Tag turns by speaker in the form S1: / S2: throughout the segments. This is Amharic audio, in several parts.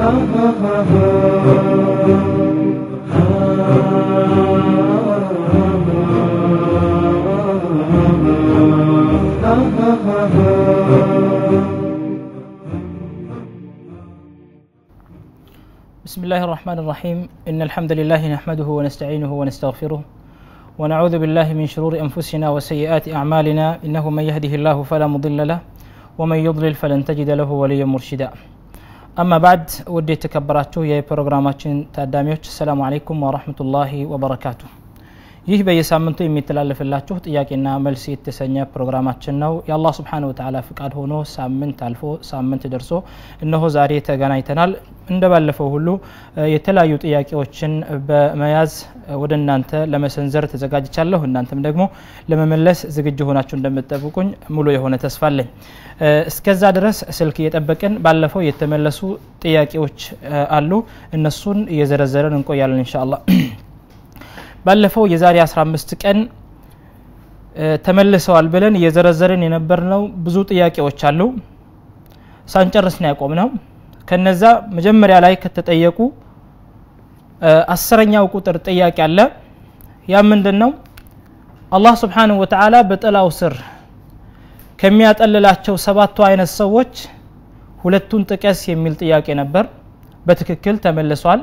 S1: بسم الله الرحمن الرحيم إن الحمد لله نحمده ونستعينه ونستغفره ونعوذ بالله من شرور أنفسنا وسيئات أعمالنا إنه من يهده الله فلا مضل له ومن يضلل فلن تجد له وليا مرشدا أما بعد ودي تكبراتو يا برنامجين تقداميوች السلام عليكم ورحمة الله وبركاته ይህ በየሳምንቱ የሚተላለፍላችሁ ጥያቄና መልስ የተሰኘ ፕሮግራማችን ነው የአላህ Subhanahu Wa Ta'ala ፍቃድ ሆኖ ሳምንት አልፎ ሳምንት ደርሶ እነሆ ዛሬ ተገናኝተናል እንደባለፈው ሁሉ የተለያዩ ጥያቄዎችን በመያዝ ወደናንተ ለመሰንዘር ተዘጋጅቻለሁ እናንተም ደግሞ ለመመለስ ዝግጁ ሆናችሁ እንደምትጠብቁኝ ሙሉ የሆነ ተስፋ አለኝ እስከዛ ድረስ ስልክ እየጠበቅን ባለፈው የተመለሱ ጥያቄዎች አሉ እነሱን እየዘረዘረን እንቆያለን ኢንሻአላህ ባለፈው የዛሬ 15 ቀን ተመልሰዋል ብለን እየዘረዘረን የነበርነው ብዙ ጥያቄዎች አሉ ሳንጨርስ ነው ያቆምነው ከነዛ መጀመሪያ ላይ ከተጠየቁ 10ኛው ቁጥር ጥያቄ አለ ያ ምንድነው አላህ Subhanahu Wa Ta'ala በጥላው ስር ከሚያጠልላቸው ሰባቱ አይነት ሰዎች ሁለቱን ጥቀስ የሚል ጥያቄ ነበር በትክክል ተመልሷል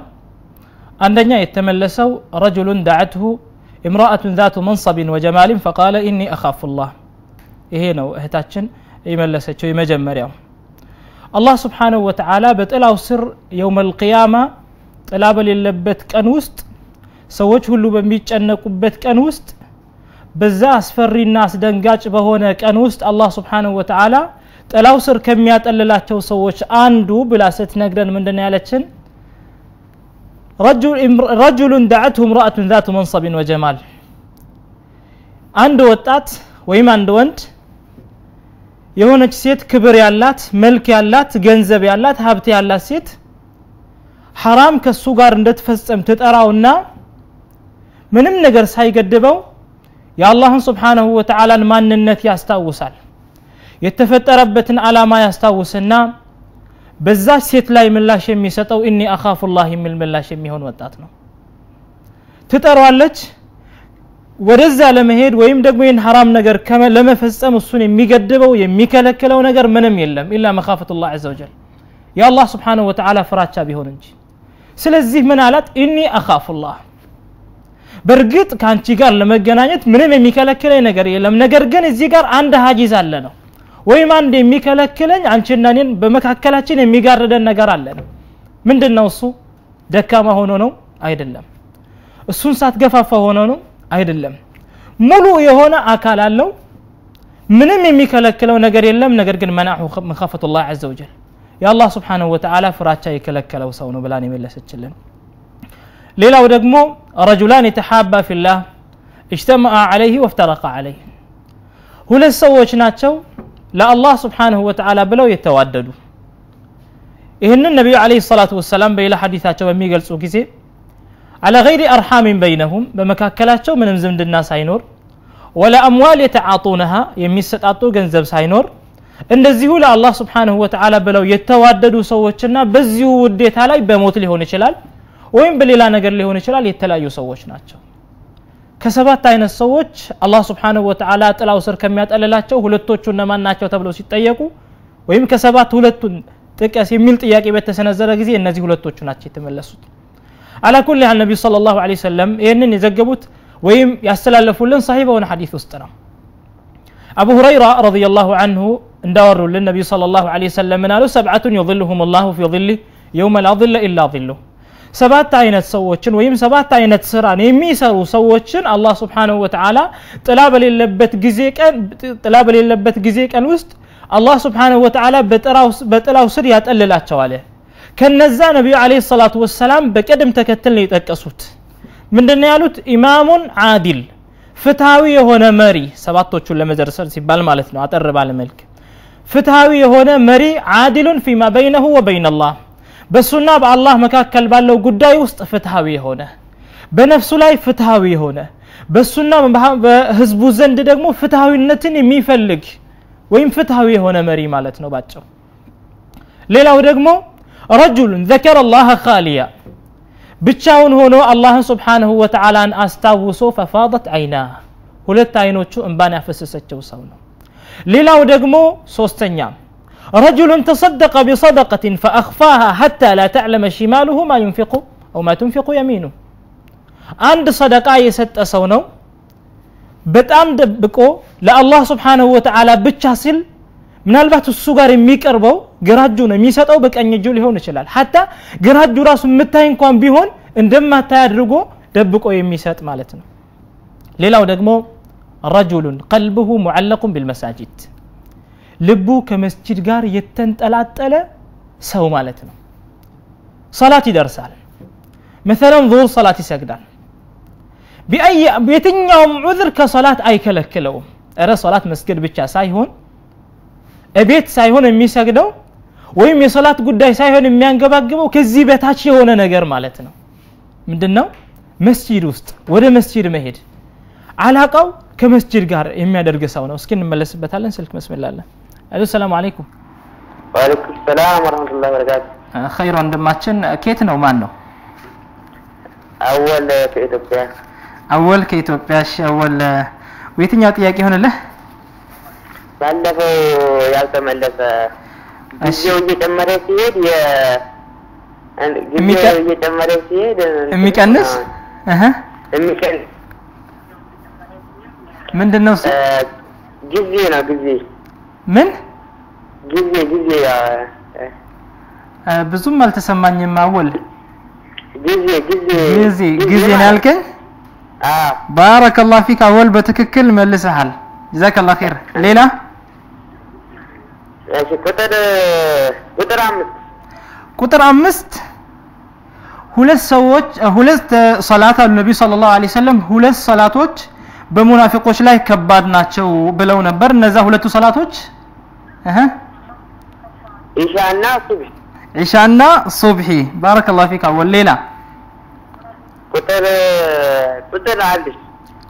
S1: አንደኛ የተመለሰው رجل دعته امرأة ذات منصب وجمال فقال إني أخاف الله ይሄ ነው እህታችን የመለሰችው የመጀመሪያው አላህ Subhanahu Wa Ta'ala በጥላው ስር يوم القيامة ጥላ በሌለበት ቀን ውስጥ ሰዎች ሁሉ በሚጨነቁበት ቀን ውስጥ በዛ አስፈሪና አስደንጋጭ በሆነ ቀን ውስጥ አላህ Subhanahu Wa Ta'ala ጥላው ስር ከሚያጠልላቸው ሰዎች አንዱ ብላ ስትነግረን ምንድነው ያለችን رجل دعته امرأة ذات منصب وجمال አንድ ወጣት ወይም አንድ ወንድ የሆነች ሴት ክብር ያላት መልክ ያላት ገንዘብ ያላት ሀብት ያላት ሴት حرام ከሱ ጋር እንደተፈጸም ተጠራውና ምንም ነገር ሳይገድበው የአላህን Subhanahu Wa Ta'ala ማንነት ያስታውሳል የተፈጠረበትን ዓላማ ያስታውስና በዛ ሴት ላይ ምላሽ የሚሰጠው ኢኒ አኻፉላህ የሚል ምላሽ የሚሆን ወጣት ነው ትጠራዋለች ወደዛ ለመሄድ ወይም ደግሞ ይህን حرام ነገር ለመፈጸም እሱን የሚገድበው የሚከለክለው ነገር ምንም የለም ኢላ መኻፈቱላህ عز وجل ያ አላህ Subhanahu Wa Ta'ala ፍራቻ ቢሆን እንጂ ስለዚህ ምን አላት ኢኒ አኻፉላህ በርግጥ ካንቺ ጋር ለመገናኘት ምንም የሚከለክለኝ ነገር የለም ነገር ግን እዚህ ጋር አንድ ሀጂዝ አለ ነው ወይም አንድ የሚከለክለኝ አንቺና እኔን በመካከላችን የሚጋርደን ነገር አለ ነው ምንድነው እሱ ደካማ ሆኖ ነው አይደለም እሱን ሳትገፋፋ ሆኖ ነው አይደለም ሙሉ የሆነ አካል አለው ምንም የሚከለክለው ነገር የለም ነገር ግን መናሁ መኻፈቱላህ عز وجل ያ አላህ Subhanahu Wa Ta'ala ፍራቻ የከለከለው ሰው ነው ብላን የመለሰችልን ሌላው ደግሞ رجلان يتحابا في الله اجتمعا عليه وافترقا عليه ሁለት ሰዎች ናቸው ለአላህ Subhanahu Wa Ta'ala ብለው የተዋደዱ ይሄንን ነብዩ አለይሂ ሰላቱ ወሰለም በሌላ ሐዲሳቸው በሚገልጹ ጊዜ على غير ارحام بينهم በመካከላቸው ምንም ዝምድና ሳይኖር ولا اموال يتعاطونها የሚሰጣጡ ገንዘብ ሳይኖር እንደዚሁ ለአላህ Subhanahu Wa Ta'ala ብለው የተዋደዱ ሰዎችና በዚሁ ውዴታ ላይ በሞት ሊሆን ይችላል ወይም በሌላ ነገር ሊሆን ይችላል የተለያዩ ሰዎች ናቸው ከሰባት አይነት ሰዎች አላህ Subhanahu Wa Ta'ala ጥላው ስር ከሚያጠልላቸው ሁለቶቹ እነማን ናቸው ተብለው ሲጠየቁ ወይም ከሰባት ሁለቱን ጥቀስ የሚል ጥያቄ በተሰነዘረ ጊዜ እነዚህ ሁለቶቹ ናቸው የተመለሱት على كل حال النبي صلى الله عليه وسلم ይሄንን የዘገቡት ወይም ያስተላለፉልን صحيح በሆነ ሐዲስ ውስጥ ነው አቡ ሁረይራ رضي الله عنه እንዳወሩልን ነብዩ صلى الله عليه وسلم አሉ سبعة يظلهم الله في ظله يوم لا ظل الا ظله ሰባት አይነት ሰዎችን ወይም ሰባት አይነት ስራን የሚሰሩ ሰዎችን አላህ Subhanahu Wa Ta'ala ጥላ በሌለበት ጊዜ ቀን ውስጥ አላህ Subhanahu Wa Ta'ala በጥላው ስር ያጠልላቸዋል ከነዛ ነብዩ አለይሂ ሰላቱ ወሰለም በቀደም ተከተል ነው የጠቀሱት ምንድነው ያሉት ኢማሙን አዲል ፍትሃዊ የሆነ መሪ ሰባቶቹን ለመዘርሰር ሲባል ማለት ነው አጠር ባለ መልክ ፍትሃዊ የሆነ መሪ አዲሉን فيما بينه وبين الله በሱና በአላህ መካከል ባለው ጉዳይ ውስጥ ፍትሃዊ የሆነ በነፍሱ ላይ ፍትሃዊ የሆነ በሱና በህዝቡ ዘንድ ደግሞ ፍትሃዊነትን የሚፈልግ ወይም ፍትሃዊ የሆነ መሪ ማለት ነው ባጭው ሌላው ደግሞ رجل ذكر الله خاليا ብቻውን ሆኖ አላህ Subhanahu Wa Ta'ala አስታውሶ ففاضت عيناه ሁለት አይኖቹ እንባን ያፈሰሰቸው ሰው ነው ሌላው ደግሞ ሶስተኛ رجل تصدق بصدقة فأخفاها حتى لا تعلم شماله ما ينفق أو ما تنفق يمينه አንድ ሰደቃ የሰጠ ሰው ነው በጣም ደብቆ ለአላህ Subhanahu Wa Ta'ala ብቻ ሲል ምናልባት እሱ ጋር የሚቀርበው ግራጁ ነው የሚሰጠው በቀኝ እጁ ሊሆን ይችላል hatta ግራጁ ራሱ መታይ እንኳን ቢሆን እንደማታይ አድርጎ ደብቆ የሚሰጥ ማለት ነው ሌላው ደግሞ رجل قلبه معلق بالمساجد ልቡ ከመስጂድ ጋር የተንጠላጠለ ሰው ማለት ነው ሶላት ይደርሳል مثلا ظهر صلاه ይሰግዳል በየትኛውም ዑذር ከሶላት አይከለክለውም እረ ሶላት መስጊድ ብቻ ሳይሆን እቤት ሳይሆን የሚሰግደው ወይም የሶላት ጉዳይ ሳይሆን የሚያንገባግበው ከዚህ በታች የሆነ ነገር ማለት ነው ምንድነው መስጂድ ውስጥ ወደ መስጂድ መሄድ አላቃው ከመስጂድ ጋር የሚያደርግ ሰው ነው እስኪ እንመለስበታለን ስልክ መስመላለ አሎ ሰላም አለይኩም
S2: ወአለይኩም ሰላም ወራህመቱላሂ ወበረካቱ
S1: ኸይር ወንድማችን ኬት ነው ማን ነው
S2: አወል ከኢትዮጵያ
S1: አወል ከኢትዮጵያ አወል ወይትኛው ጥያቄ ሆነልህ
S2: ባለፈው ያልተመለሰ ጊዜው እየጨመረ ሲሄድ ጊዜው እየጨመረ ሲሄድ
S1: የሚቀንስ
S2: የሚቀንስ
S1: ምንድነው
S2: ጊዜ ነው ጊዜ
S1: ምን
S2: ጊዜ
S1: ብዙም አልተሰማኝም አወል ጊዜ ያልከኝ ባረከላሁ ፊክ አወል በትክክል መልሰሃል ጀዛከላሁ ኸይር ሌላ
S2: እሺ ቁጥር 5 ሁለት ሰዎች ሁለት ሶላት ነብዩ ሰለላሁ ዐለይሂ ወሰለም ሁለት ሶላቶች በሙናፊቆች ላይ ከባድ ናቸው ብለው ነበር እነዛ ሁለቱ ሶላቶች ኢሻና ሱብሂ ባረከላሁ ፊክ አወል ሌላ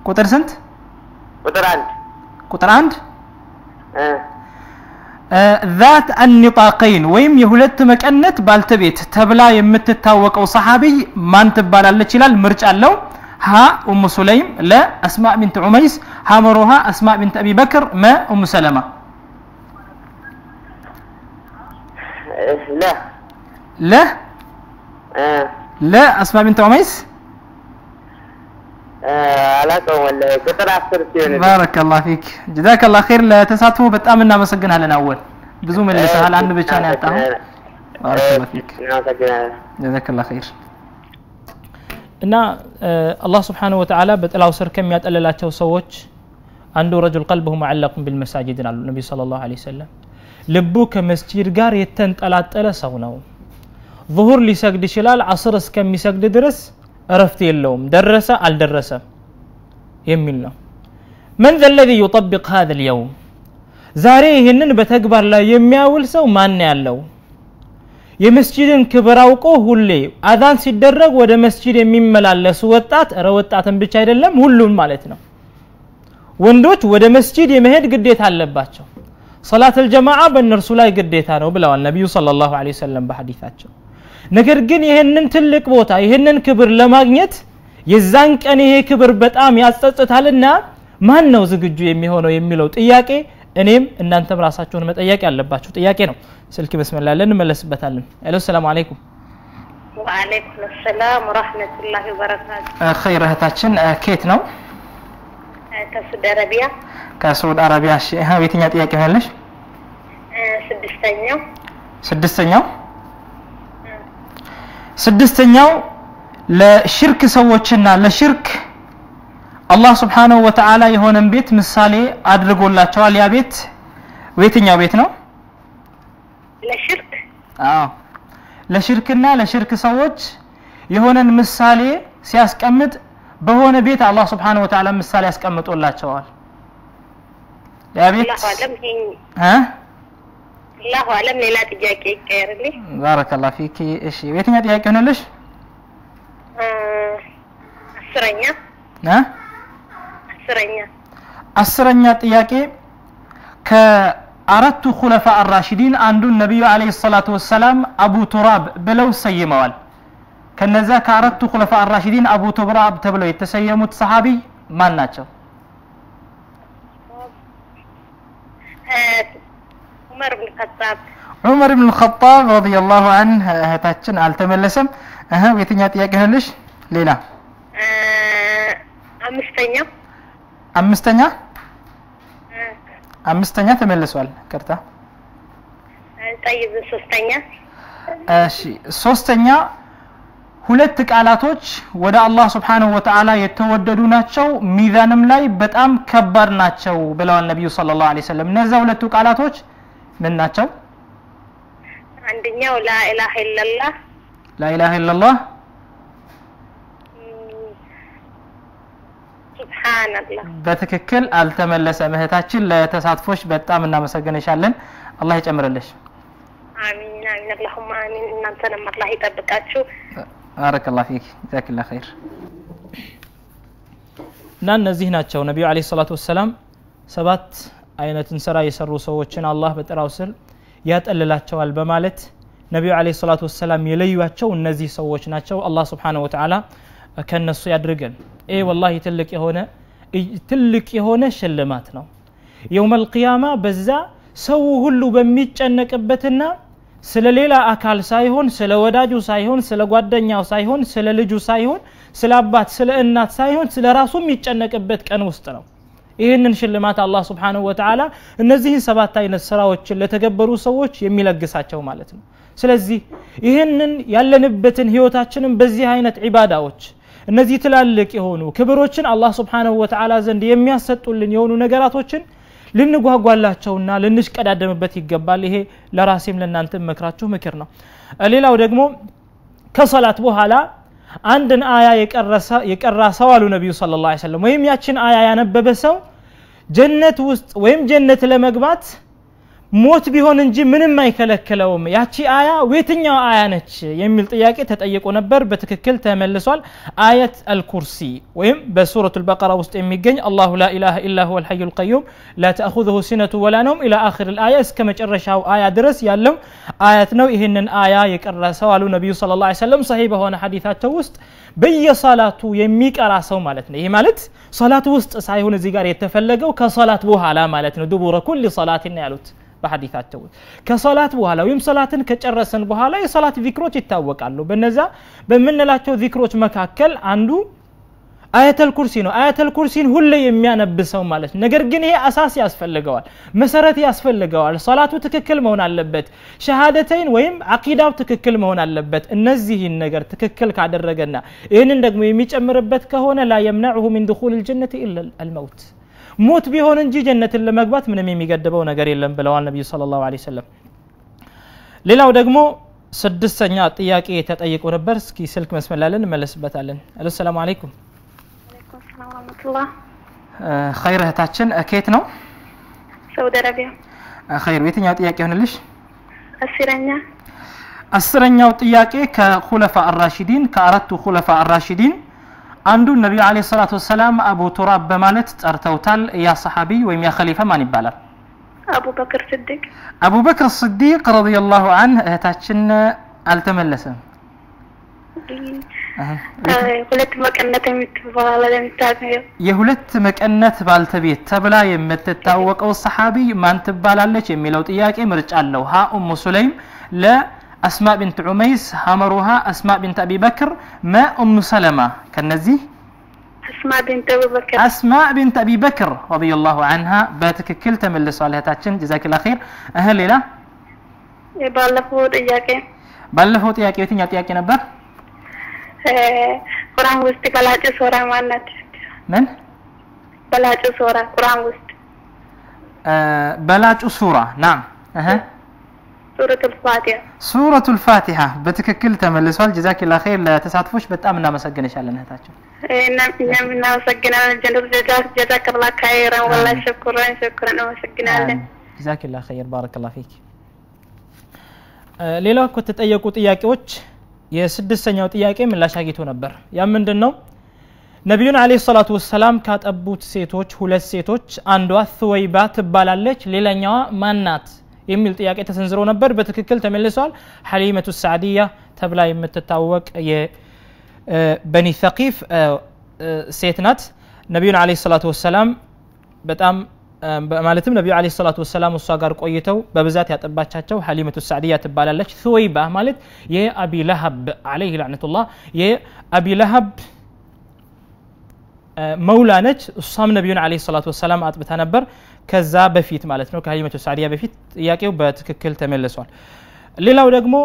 S2: ቁጥር ስንት ቁጥር 1 ذات النطاقين ወይም የሁለት መቀነት ባልተቤት ተብላ የምትታወቀው ሰሃቢ ማን ትባላለች ይላል ምርጫ አለው ها ام سليم لا اسماء بنت عميس حمروها اسماء بنت ابي بكر ما ام سلمة لا اسماء بنت عميس علاقه ولا ቁጥር 10 ሲሆን
S1: بارك الله فيك جزاك الله خير ለተሳትፎ በጣም እናመሰግናለን አወል ብዙ መልሰሃል አንድ ብቻ ነው ያጣው بارك الله فيك جزاك الله خير እና አላህ Subhanahu Wa Ta'ala በጥላው ስር ከሚያጠለላቸው ሰዎች አንዱ رجل قلبه معلق بالمساجد አሉ ነብዩ ሰለላሁ ዐለይሂ ወሰለም ልቡ ከመስጂድ ጋር የተንጠላጠለ ሰው ነው ظهر ሊሰግድ ይችላል አስር እስከሚሰግድ ድረስ እረፍት የለውም ደረሰ አልደረሰ የሚል ነው من ذا الذي يطبق هذا اليوم ዛሬ ይሄንን በተግባር ላይ የሚያውል ሰው ማን ያለው የመስጂድን ክብር አውቆ ሁሌ አዛን ሲደረግ ወደ መስጂድ የሚመላለሱ ወጣት ወጣትን ብቻ አይደለም ሁሉም ማለት ነው ወንዶች ወደ መስጂድ የመሄድ ግዴታ አለባቸው ሶላት الجማዓ በእነርሱ ላይ ግዴታ ነው ብለዋል ነብዩ ሰለላሁ ዐለይሂ ወሰለም በሐዲሳቸው ነገር ግን ይሄንን ትልቅ ቦታ ይሄንን ክብር ለማግኘት የዛን ቀን ይሄ ክብር በጣም ያጸጽታልና ማን ነው ዝግጁ የሚሆነው የሚለው ጥያቄ እኔም እናንተም ራሳችሁን መጠየቅ ያለባችሁ ጥያቄ ነው ስልክ በስመላህ እንመለስበታለን አሎ ሰላም አለይኩም
S3: ወአለይኩም ሰላም ወራህመቱላሂ ወበረካቱ
S1: ኸይር እህታችን ኬት ነው ከሳውዲ አረቢያ እሺ የትኛው ጥያቄ ያለሽ ስድስተኛው ለሽርክ ሰዎችና ለሽርክ አላህ Subhanahu Wa Ta'ala የሆነን ቤት ምሳሌ አድርጎላቸዋል ያ ቤት ወይትኛው ቤት ነው
S3: ለሽርክ
S1: ለሽርክና ለሽርክ ሰዎች የሆነን ምሳሌ ሲያስቀምጥ በሆነ ቤት አላህ Subhanahu Wa Ta'ala ምሳሌ ያስቀምጦላቸዋል ያ ቤት
S3: الله أعلم ሌላ ጥያቄ ይቀርልኝ
S1: بارك الله فيك እሺ የትኛው ጥያቄ ሆነልሽ አስረኛ ጥያቄ
S2: አራቱ ኹለፋ አራሺዲን አንዱን ነብዩ አለይሂ ሰላቱ ወሰለም አቡ ቱራብ ብለው ሰይመዋል ከነዛ ከአራቱ ኹለፋ አራሺዲን አቡ ቱራብ ተብለው የተሰየሙት ሰሃቢ ማን ናቸው ዑመር ኢብኑ ኸጣብ ረዲየላሁ ዐንሁ እህታችን አልተመለሰም የትኛ ጥያቄ አለሽ ሌላ አምስተኛ ተመልሷል ከርታ
S3: طيب
S2: እሺ ሶስተኛ ሁለት ቃላቶች ወደ አላህ Subhanahu Wa Ta'ala የተወደዱ ናቸው ሚዛንም ላይ በጣም ከባድ ናቸው ብለዋል ነብዩ ሰለላሁ ዐለይሂ ወሰለም እነዛ ሁለቱ ቃላቶች ምን ናቸው
S3: አንደኛው لا اله الا الله
S2: لا اله الا الله
S3: سبحان الله
S2: በትክክል አልተመለሰም እህታችን ለተሳትፎሽ በጣም እናመሰግንሻለን አላህ ይጨምርልሽ
S3: አሚን አሚን اللهم አሚን እናንተንም አላህ ይጠብቃችሁ
S2: بارك الله فيك جزاك الله خير
S1: እና እነዚህ ናቸው ነብዩ አለይሂ ሰላቱ ወሰለም ሰባት አይነትን ስራ የሰሩ ሰዎችን አላህ በጥራው ስር ያጠልላቸዋል በማለት ነብዩ አለይሂ ሰላቱ ወሰለም የለዩዋቸው እነዚህ ሰዎች ናቸው አላህ Subhanahu Wa Ta'ala ከነሱ ያድርገን والله ትልቅ የሆነ ሽልማት ነው يوم القيامه በዛ ሰው ሁሉ በሚጨነቅበትና ስለ ሌላ አካል ሳይሆን ስለ ወዳጁ ሳይሆን ስለ ጓደኛው ሳይሆን ስለ ልጁ ሳይሆን ስለ አባት ስለ እናት ሳይሆን ስለ ራሱ የሚጨነቅበት ቀን ውስጥ ነው ይሄንን ሽልማት አላህ Subhanahu Wa Ta'ala እነዚህ ሰባት አይነት ስራዎችን ለተገበሩ ሰዎች የሚለግሳቸው ማለት ነው ስለዚህ ይሄንን ያለንበትን ህይወታችንን በዚህ አይነት ዒባዳዎች እነዚህ ትላልቅ የሆኑ ክብሮችን አላህ Subhanahu Wa Ta'ala ዘንድ የሚያሰጡልን የሆኑ ነገራቶችን ልንጓጓላቸውና ልንሽቀዳደምበት ይገባል ይሄ ለራሴም ለናንተም መክራችሁ ምክር ነው ሌላው ደግሞ ከሶላት በኋላ አንድን አያ የቀራ ሰው አሉ ነብዩ ሰለላሁ ዐለይሂ ወሰለም ወይም ያችን አያ ያነበበ ሰው ጀነት ውስጥ ወይም ጀነት ለመግባት ሞት ቢሆን እንጂ ምንም አይከለከለውም ያቺ አያ ወይትኛው አያ ነች የሚል ጥያቄ ተጠይቆ ነበር በትክክል ተመልሷል አያት አልኩርሲ ወይም በሱረቱል በቀራ ውስጥ የሚገኝ አላሁ ላ ኢላሃ ኢላ ሁወል ሐዩል ቀዩም ላ ተأخذه سنة ولا نوم الى اخر الايه እስከ መጨረሻው አያ ድረስ ያለው አያት ነው ይሄንን አያ የቀራ ሰው አሉ ነብዩ ሰለላሁ ዐለይሂ ወሰለም ሰሂህ በሆነ ሐዲታቸው ውስጥ በየሰላቱ የሚቀራ ሰው ማለት ነው ይሄ ማለት ሶላት ውስጥ ሳይሆን እዚህ ጋር የተፈለገው ከሶላት በኋላ ማለት ነው ዱቡረ ኩል ሶላትን ያሉት በሐዲታቸው ከሶላት በኋላ ወይም ሶላትን ከጨረሰን በኋላ የሶላት ዚክሮች ይታወቃሉ በነዛ በመነላቸው ዚክሮች መካከል አንዱ አያተል ኩርሲ ነው አያተል ኩርሲን ሁሌ የሚያነብሰው ማለት ነገር ግን ይሄ አሳስ ያስፈልገዋል መሰረት ያስፈልገዋል ሶላቱ ትክክል መሆን አለበት ሸሃደተይን ወይም አቂዳው ትክክል መሆን አለበት እነዚህን ነገር ትክክል ካደረገና ይሄንን ደግሞ የሚጨምርበት ከሆነ لا يمنعه من دخول الجنة الا الموت ሞት ቢሆን እንጂ ጀነትን ለመግባት ምንም የሚገድበው ነገር የለም ብለዋል ነብዩ ሰለላሁ ዐለይሂ ወሰለም ሌላው ደግሞ ስድስተኛ ጥያቄ ተጠይቆ ነበር እስኪ ስልክ መስመላለን እንመለስበታለን ሰላም አለይኩም
S3: ወአለይኩም ሰላም ወራህመቱላህ
S2: ኸይር እህታችን ከየት ነው
S3: ሳውዲ አረቢያ
S2: ኸይር የትኛው ጥያቄ ሆነልሽ
S3: አስረኛው
S2: ጥያቄ ከኹለፋ አራሺዲን ከአራቱ ኹለፋ አራሺዲን አንዱ ነብዩ አለይሂ ሰላቱ ወሰለም አቡ ቱራብ በማለት ጠርተውታል ያ ሰሃቢ ወይም ያ ኸሊፋ ማን ይባላል አቡ በክር ሲዲቅ ረዲየላሁ ዐንሁ እህታችን አልተመለሰም የሁለት መቀነት ባልተቤት ተብላ የምትታወቀው ሰሃቢ ማን ትባላለች የሚለው ጥያቄ ምርጫ አለው ሀ ኡሙ ሱለይም أسماء بنت عميس همرها أسماء بنت أبي بكر ما أم سلمة كنزي أسماء بنت أبي بكر رضي الله عنها باتك كلتا من لصالحاتችን جزاك الله خير أهل ليلى ባለፈው ጥያቄ የትኛው ጥያቄ ነበር
S3: ቁርአን ውስጥ ገላጭ ሱራ ማለት
S2: ምን
S3: በላጭ ሱራ ቁርአን ውስጥ
S2: በላጭ ሱራ نعم سورة الفاتحة بتككل تملسوال جزاك الله خير لا تسعطفوش بتأمن نامسجنشالن هتاچو
S3: نعم نامسجنالن جزاك الله خيرا والله شكرا نامسجنالن
S1: جزاك الله خير بارك الله فيك ሌላው ከተጠየቁ ጥያቄዎች የስድስተኛው ጥያቄ ምላሽ አግኝቶ ነበር ያ ምንድነው ነብዩን አለይሂ ሰላቱ ወሰለም ካጠቡት ሴቶች ሁለት ሴቶች አንዷ ሱወይባ ትባላለች ሌላኛዋ ማናት የሚል ጥያቄ ተሰንዝሮ ነበር በትክክል ተመልሷል ሐሊመቱ ሰዕዲያ ተብላ የምትታወቅ የበኒ ሰቂፍ ሴት ናት ነብዩን አለይሂ ሰላቱ ወሰለም በጣም ማለትም ነብዩ አለይሂ ሰላቱ ወሰለም እሷ ጋር ቆይተው በብዛት ያጠባቻቸው ሐሊመቱ ሰዕዲያ ትባላለች ሱወይባ ማለት የአቢ ለሀብ አለይሂ ለዕነቱላህ የአቢ ለሀብ መውላነች እሷም ነብዩን አለይሂ ሰላቱ ወሰለም አጥብታ ነበር ከዛ በፊት ማለት ነው ከሐሊመቱ ሰዕዲያ በፊት ጥያቄው በትክክል ተመልሷል ሌላው ደግሞ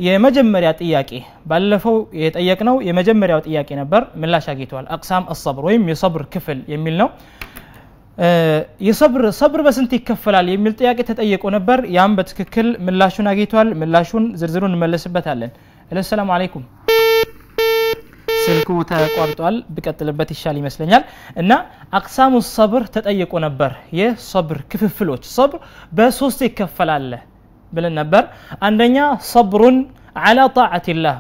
S1: የመጀመሪያ ጥያቄ ባለፈው የጠየቅነው የመጀመሪያው ጥያቄ ነበር ምላሽ አግኝቷል አቅሳም الصبر ወይም የصبر ክፍል የሚል ነው የصبر በስንት ይከፈላል የሚል ጥያቄ ተጠየቀው ነበር ያም በትክክል ምላሹን አግኝቷል ምላሹን ዝርዝሩን እንመለስበታለን ሰላም አለይኩም ስልኩ ተቋርጧል በቀጥልበት ይሻል ይመስለኛል እና አቅሳሙ الصبر ተጠየቁ ነበር የصبر ክፍፍሎች صبر በሶስት ይከፈላል ብለን ነበር አንደኛ صبرን على طاعه الله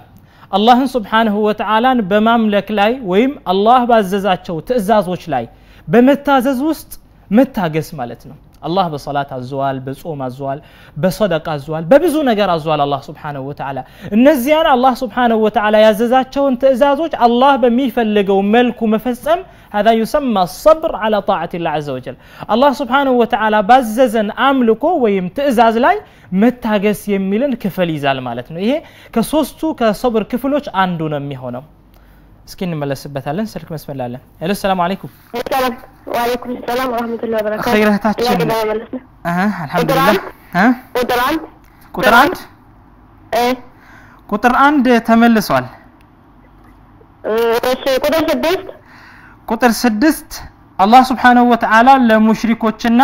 S1: الله سبحانه وتعالى በማምለክ ላይ ወይም አላህ ባዘዛቸው ትእዛዞች ላይ በመታዘዝ ውስጥ መታገስ ማለት ነው الله በሶላት አዟል በጾም አዟል በሰደቃ አዟል በብዙ ነገር አዟል الله سبحانه وتعالى እነዚያን الله سبحانه وتعالى ያዘዛቸውን ትእዛዞች الله በሚፈልገው መልኩ መፈጸም هذا يسمى الصبر على طاعه الله عز وجل الله سبحانه وتعالى ባዘዘን አምልኮ ወይም ትእዛዝ ላይ መታገስ የሚልን ክፍል ይዛል ማለት ነው ይሄ ከሶስቱ ከصبر ክፍሎች አንዱ ነው የሚሆነው እስኪ እንመለስበታለን ስልክ መስመላለን ሄሎ ሰላም አለይኩም
S3: ሰላም ወአለይኩም ሰላም ወራህመቱላሂ ወበረካቱ
S1: ኸይራታችን አልহামዱሊላህ ቁጥር 1 ተመልሷል
S3: እሺ ቁጥር 6
S1: አላህ Subhanahu Wa Ta'ala ለሙሽሪኮችና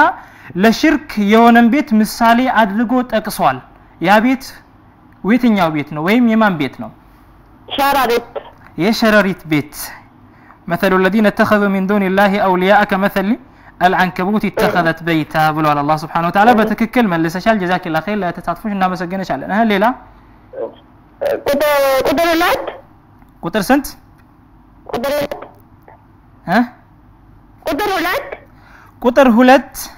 S1: ለሽርክ የሆነን ቤት ምሳሌ አድርጎ ጠቅሷል ያ ቤት የትኛው ቤት ነው ወይም የማን ቤት ነው
S3: ሸራሪት
S1: የሸራሪት ቤት مثل الذين اتخذوا من دون الله اولياء كمثل العنكبوت اتخذت بيتا بلو الله سبحانه وتعالى بتككل ملسشال جزاك الله خير لا تتصادفوش እና መሰገነሻለን ሌላ ቁጥር ስንት ቁጥር 2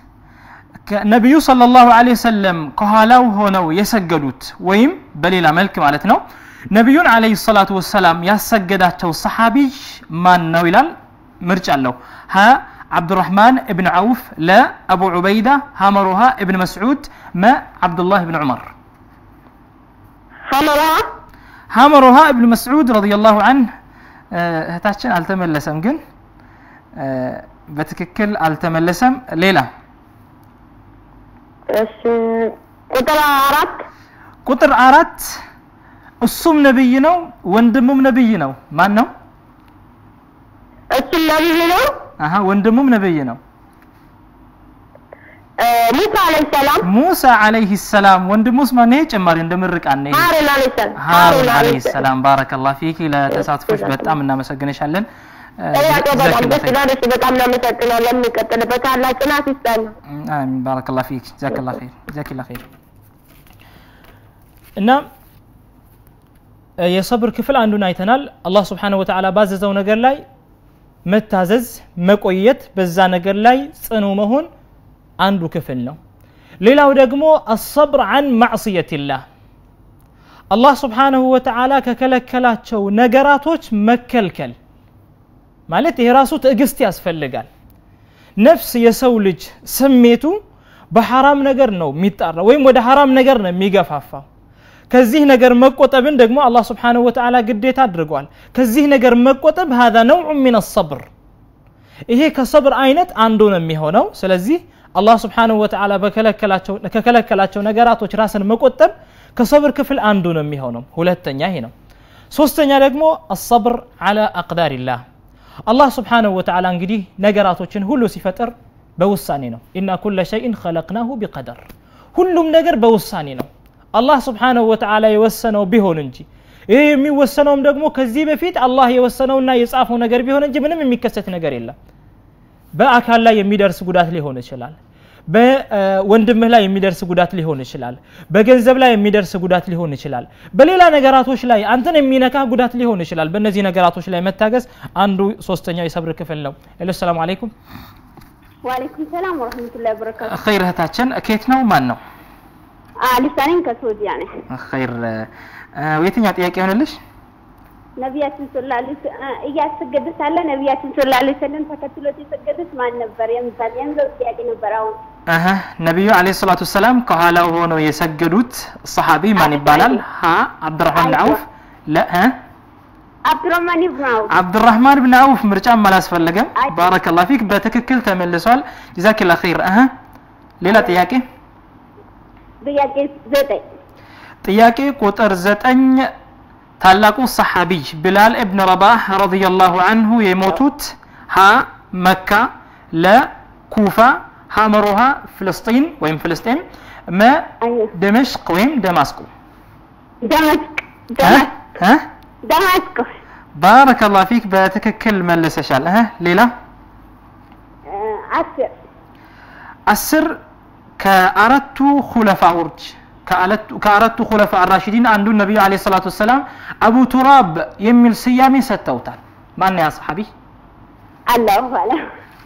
S1: ነብዩ ሰለላሁ ዐለይሂ ወሰለም ከኋላው ሆነው የሰገዱት ወይም በሌላ መልክ ማለት ነው ነብዩን ዐለይሂ ሰላቱ ወሰለም ያሰገዳቸው ሰሃቢ ማን ነው ይላል ምርጫ አለው ሀ عبد الرحمن ابن عوف لا ابو عبيده هامروها ابن مسعود ما عبد الله بن عمر هامروها ابن مسعود رضي الله عنه እህታችን አልተመለሰም ግን በትክክል አልተመለሰም ሌላ
S3: እሺ ቁጥር 4 እሱም ነብይ ነው ወንድሙም ነብይ ነው ማን ነው እሱም ነብይ ነው
S1: ወንድሙም ነብይ ነው ሙሳ አለይሂ ሰላም ወንድሙስ ማን ነው ጨማሪ እንደምርቃን ነው ሃሩን አለይሂ ሰላም ባረከላሁ ፊኪ ለተሳትፎሽ በጣም እናመሰግንሻለን
S3: በጣም እናመሰግናለን እንቀጥልበት አላህ ጽናት ይስጠን
S1: አሚን ባረከላሁ ፊክ ጀዛከላሁ ኸይር እና የصبر ክፍል አንዱን አይተናል አላህ Subhanahu Wa Ta'ala ባዘዘው ነገር ላይ መታዘዝ መቆየት በዛ ነገር ላይ ጽኑ መሆን አንዱ ክፍል ነው ሌላው ደግሞ الصبر عن معصيه الله الله Subhanahu Wa Ta'ala ከከለከላቸው ነገራቶች መከልከል ማለት የራሱ ትዕግስት ያስፈልጋል ነፍስ የሰው ልጅ ስሜቱ በሐራም ነገር ነው የሚጣራው ወይም ወደ ሐራም ነገር ነው የሚገፋፋው ከዚህ ነገር መቆጠብን ደግሞ አላህ Subhanahu Wa Ta'ala ግዴታ አድርጓል ከዚህ ነገር መቆጠብ هذا نوع من الصبر ይሄ ከصبر አይነት አንዱ ነው የሚሆነው ስለዚህ አላህ Subhanahu Wa Ta'ala ከከለከላቸው ነገራቶች ራስን መቆጠብ ከصبر ክፍል አንዱ ነው የሚሆነው ሁለተኛ ይሄ ነው ሶስተኛ ደግሞ الصبر على اقدار الله الله سبحانه وتعالى እንግዲህ ነገራቶችን ሁሉ ሲፈጥር በውሳኔ ነው إن كل شيء خلقناه بقدر ሁሉም ነገር በውሳኔ ነው الله سبحانه وتعالى የወሰነው ቢሆን እንጂ ይሄ የሚወሰነውም ደግሞ ከዚህ በፊት አላህ የወሰነውና የጻፈው ነገር ቢሆን እንጂ ምንም የሚከሰት ነገር የለም በአካል ላይ የሚደርስ ጉዳት ሊሆን ይችላል በወንድምህ ላይ የሚደርስ ጉዳት ሊሆን ይችላል በገንዘብ ላይ የሚደርስ ጉዳት ሊሆን ይችላል በሌላ ነገራቶች ላይ አንተን የሚነካ ጉዳት ሊሆን ይችላል በእነዚህ ነገራቶች ላይ መታገስ አንዱ ሶስተኛው የሰብር ክፍል ነው ሄሎ ሰላም አለይኩም
S4: ወአለይኩም ሰላም ወራህመቱላሂ ወበረካቱ
S2: ኸይር እህታችን ከየት ነው ማን ነው
S4: ልሳኔን ከሳውዲ ያኔ
S2: ኸይር የትኛው ጥያቄ ሆነልሽ
S4: ነብያችን ሰለላሁ ዐለይሂ ወሰለም እያሰገደ ሳለ ነብያችን ሰለላሁ ዐለይሂ ወሰለም ተከትሎት የሰገዱት ማን ነበር የሚባል የንዘው ጥያቄ ነበር አሁን
S2: ነብዩ አለይሂ ሰላቱ ሰላም ከኋላው ሆነው የሰገዱት ሰሃቢ ማን ይባላል ሀ አብዱራህማን ብን አውፍ ለ አብዱራህማን ብን አውፍ ምርጫም አላስፈለገም ባረከላሁ ፊክ በትክክል ተመልሷል ጀዛከላሁ ኸይር ሌላ ጥያቄ ጥያቄ ቁጥር 9 ታላቁ ሰሃቢ ቢላል ኢብኑ ረባህ ረዲየላሁ ዐንሁ የሞቱት ሀ መካ ለ ኩፋ ሀ መሩሃ ፍልስጤን ወይም ፍልስጤም መ ደምሽቅ ወይም ደማስቆ
S4: ደማስቆ
S2: ባረከላሁ ፊክ በትክክል መልሰሻል ሌላ 10 ከአራቱ ኹለፋዎች ከአራቱ ኹለፋ አራሺዲን አንዱ ነብዩ አለይሂ ሰላቱ ሰላም አቡ ቱራብ የሚል ስያሜ ሰጥተውታል ማን ያ ሰሃቢ
S4: አላሁ አላ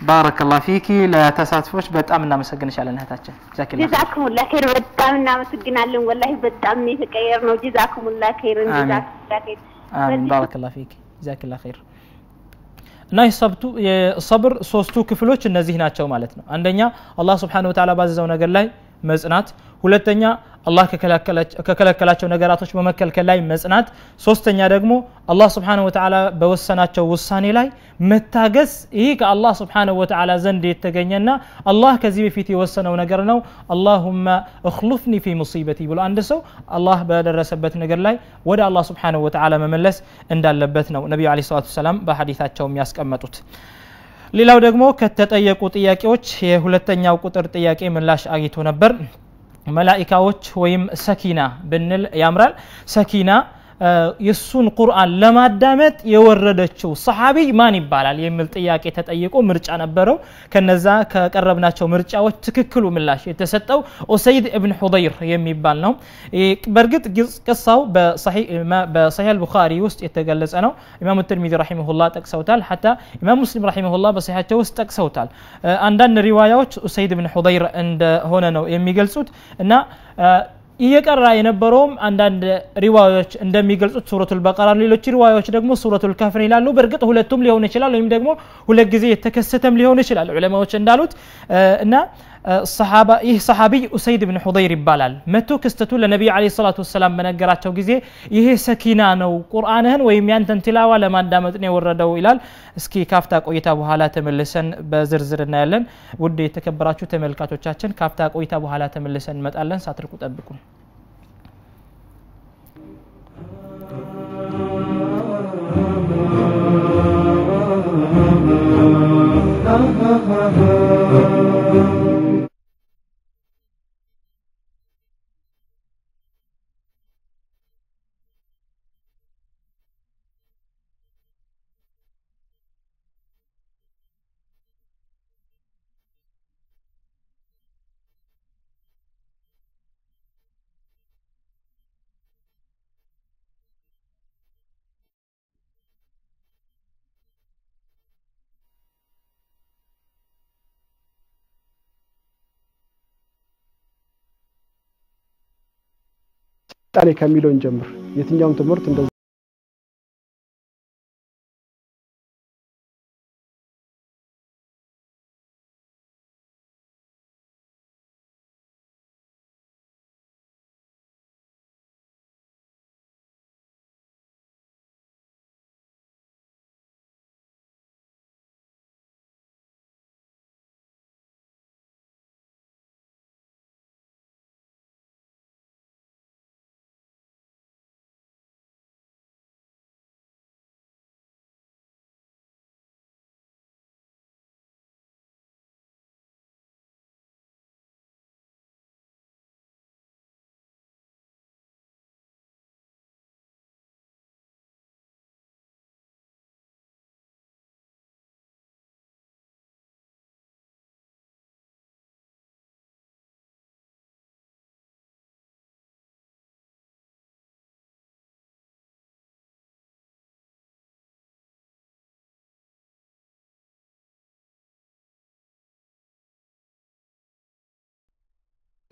S2: ባረከላሁ ፊኪ ለተሳትፎች በጣም እናመሰግንሻለን እህታችን
S4: ጀዛኩሙላህ ኸይር በጣም እናመሰግናለን ወላሂ በጣም የተቀየር ነው ጀዛኩሙላህ ኸይር
S2: አሚን ባረከላሁ ፊኪ ጀዛከላሁ ኸይር
S1: እና የሰብር ሶስቱ ክፍሎች እነዚህ ናቸው ማለት ነው አንደኛ አላህ Subhanahu Wa Ta'ala ባዘዘው ነገር ላይ መጽናት ሁለተኛ አላህ ከከለከላቸው ነገራቶች በመከልከል ላይ መጽናት ሶስተኛ ደግሞ አላህ Subhanahu Wa Ta'ala በወሰናቸው ውሳኔ ላይ መታገስ ይሄ ከአላህ Subhanahu Wa Ta'ala ዘንድ የተገኘና አላህ ከዚህ በፊት የወሰነው ነገር ነው اللهم اخلفني في مصيبتي ብሎ አንድ ሰው አላህ በደረሰበት ነገር ላይ ወደ አላህ Subhanahu Wa Ta'ala መመለስ እንዳለበት ነው ነብዩ አለይሂ ሰላቱ ሰላም በሐዲታቸው የሚያስቀምጡት ሌላው ደግሞ ከተጠየቁ ጥያቄዎች የሁለተኛው ቁጥር ጥያቄ ምላሽ አግኝቶ ነበር መላእክቶች ወይም ሰኪና ብንል ያምራል ሰኪና የሱን ቁርአን ለማዳመጥ የወረደችው ሰሃቢ ማን ይባላል የሚል ጥያቄ ተጠይቆ ምርጫ ነበረው ከነዛ ከቀረብናቸው ምርጫዎች ትክክሉ ምላሽ የተሰጠው ኡሰይድ ኢብኑ ሁደይር የሚባል ነው በርግጥ ቅሳው በሰሂህ አልቡኻሪ ውስጥ የተገለጸ ነው ኢማሙ ተርሚዚ ረሂመሁላህ ጠቅሰውታል حتى ኢማሙ ሙስሊም ረሂመሁላህ በሰሂሃቸው ውስጥ ጠቅሰውታል አንዳንድ ሪዋያዎች ኡሰይድ ኢብኑ ሁደይር እንደሆነ ነው የሚገልጹት እና እየቀራ የነበረውም አንዳንድ ሪዋያዎች እንደሚገልጹት ሱረቱል በቀራ ሌሎች ሪዋያዎች ደግሞ ሱረቱል ካፍር ይላሉ በርግጥ ሁለቱም ሊሆን ይችላል ወይም ደግሞ ሁለት ጊዜ የተከሰተም ሊሆን ይችላል ዑለማዎች እንዳሉት እና ይህ ሰሃቢ ኡሰይድ ኢብኑ ሁደይር ይባላል መቶ ክስተቱ ለነብዩ አለይሂ ሰላቱ ሰላም በነገራቸው ጊዜ ይሄ ሰኪና ነው ቁርአንህን ወይም ያንተን ቲላዋ ለማዳመጥ ነው የወረደው ይላል እስኪ ካፍታ ቆይታ በኋላ ተመልሰን በዝርዝር እናያለን ውድ የተከበራችሁ ተመልካቾቻችን ካፍታ ቆይታ በኋላ ተመልሰን እንመጣለን ሳትርቁ ጠብቁን
S5: ታሪክ ከሚሎን ጀምር የትኛውም ትምህርት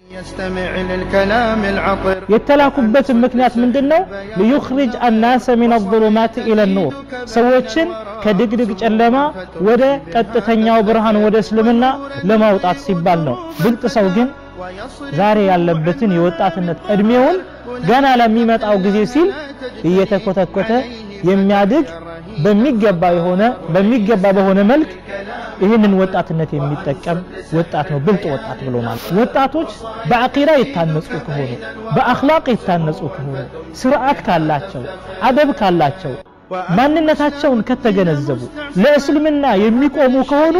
S6: يستمع للكلام العطر
S1: የተላኩበት ምክንያት ምንድነው ليخرج الناس من الظلمات الى النور ሰዎችን ከድግድግ ጨለማ ወደ ቀጥተኛው ብርሃን ወደ እስልምና ለማውጣት ሲባል ነው ብልጥ ሰው ግን ዛሬ ያለበትን የወጣትነት እድሜውን ገና ለሚመጣው ጊዜ ሲል እየተኮተኮተ የሚያድግ በሚገባ በሆነ መልክ ይህንን ወጣትነት የሚጠቀም ወጣት ነው ብልጥ ወጣት ብሎ ማለት ወጣቶች በአቂዳ ይታነጹ ከሆኑ በአኽላቅ ይታነጹ ከሆኑ ስርዓት ካላቸው አደብ ካላቸው ማንነታቸውን ከተገነዘቡ ለእስልምና የሚቆሙ ከሆኑ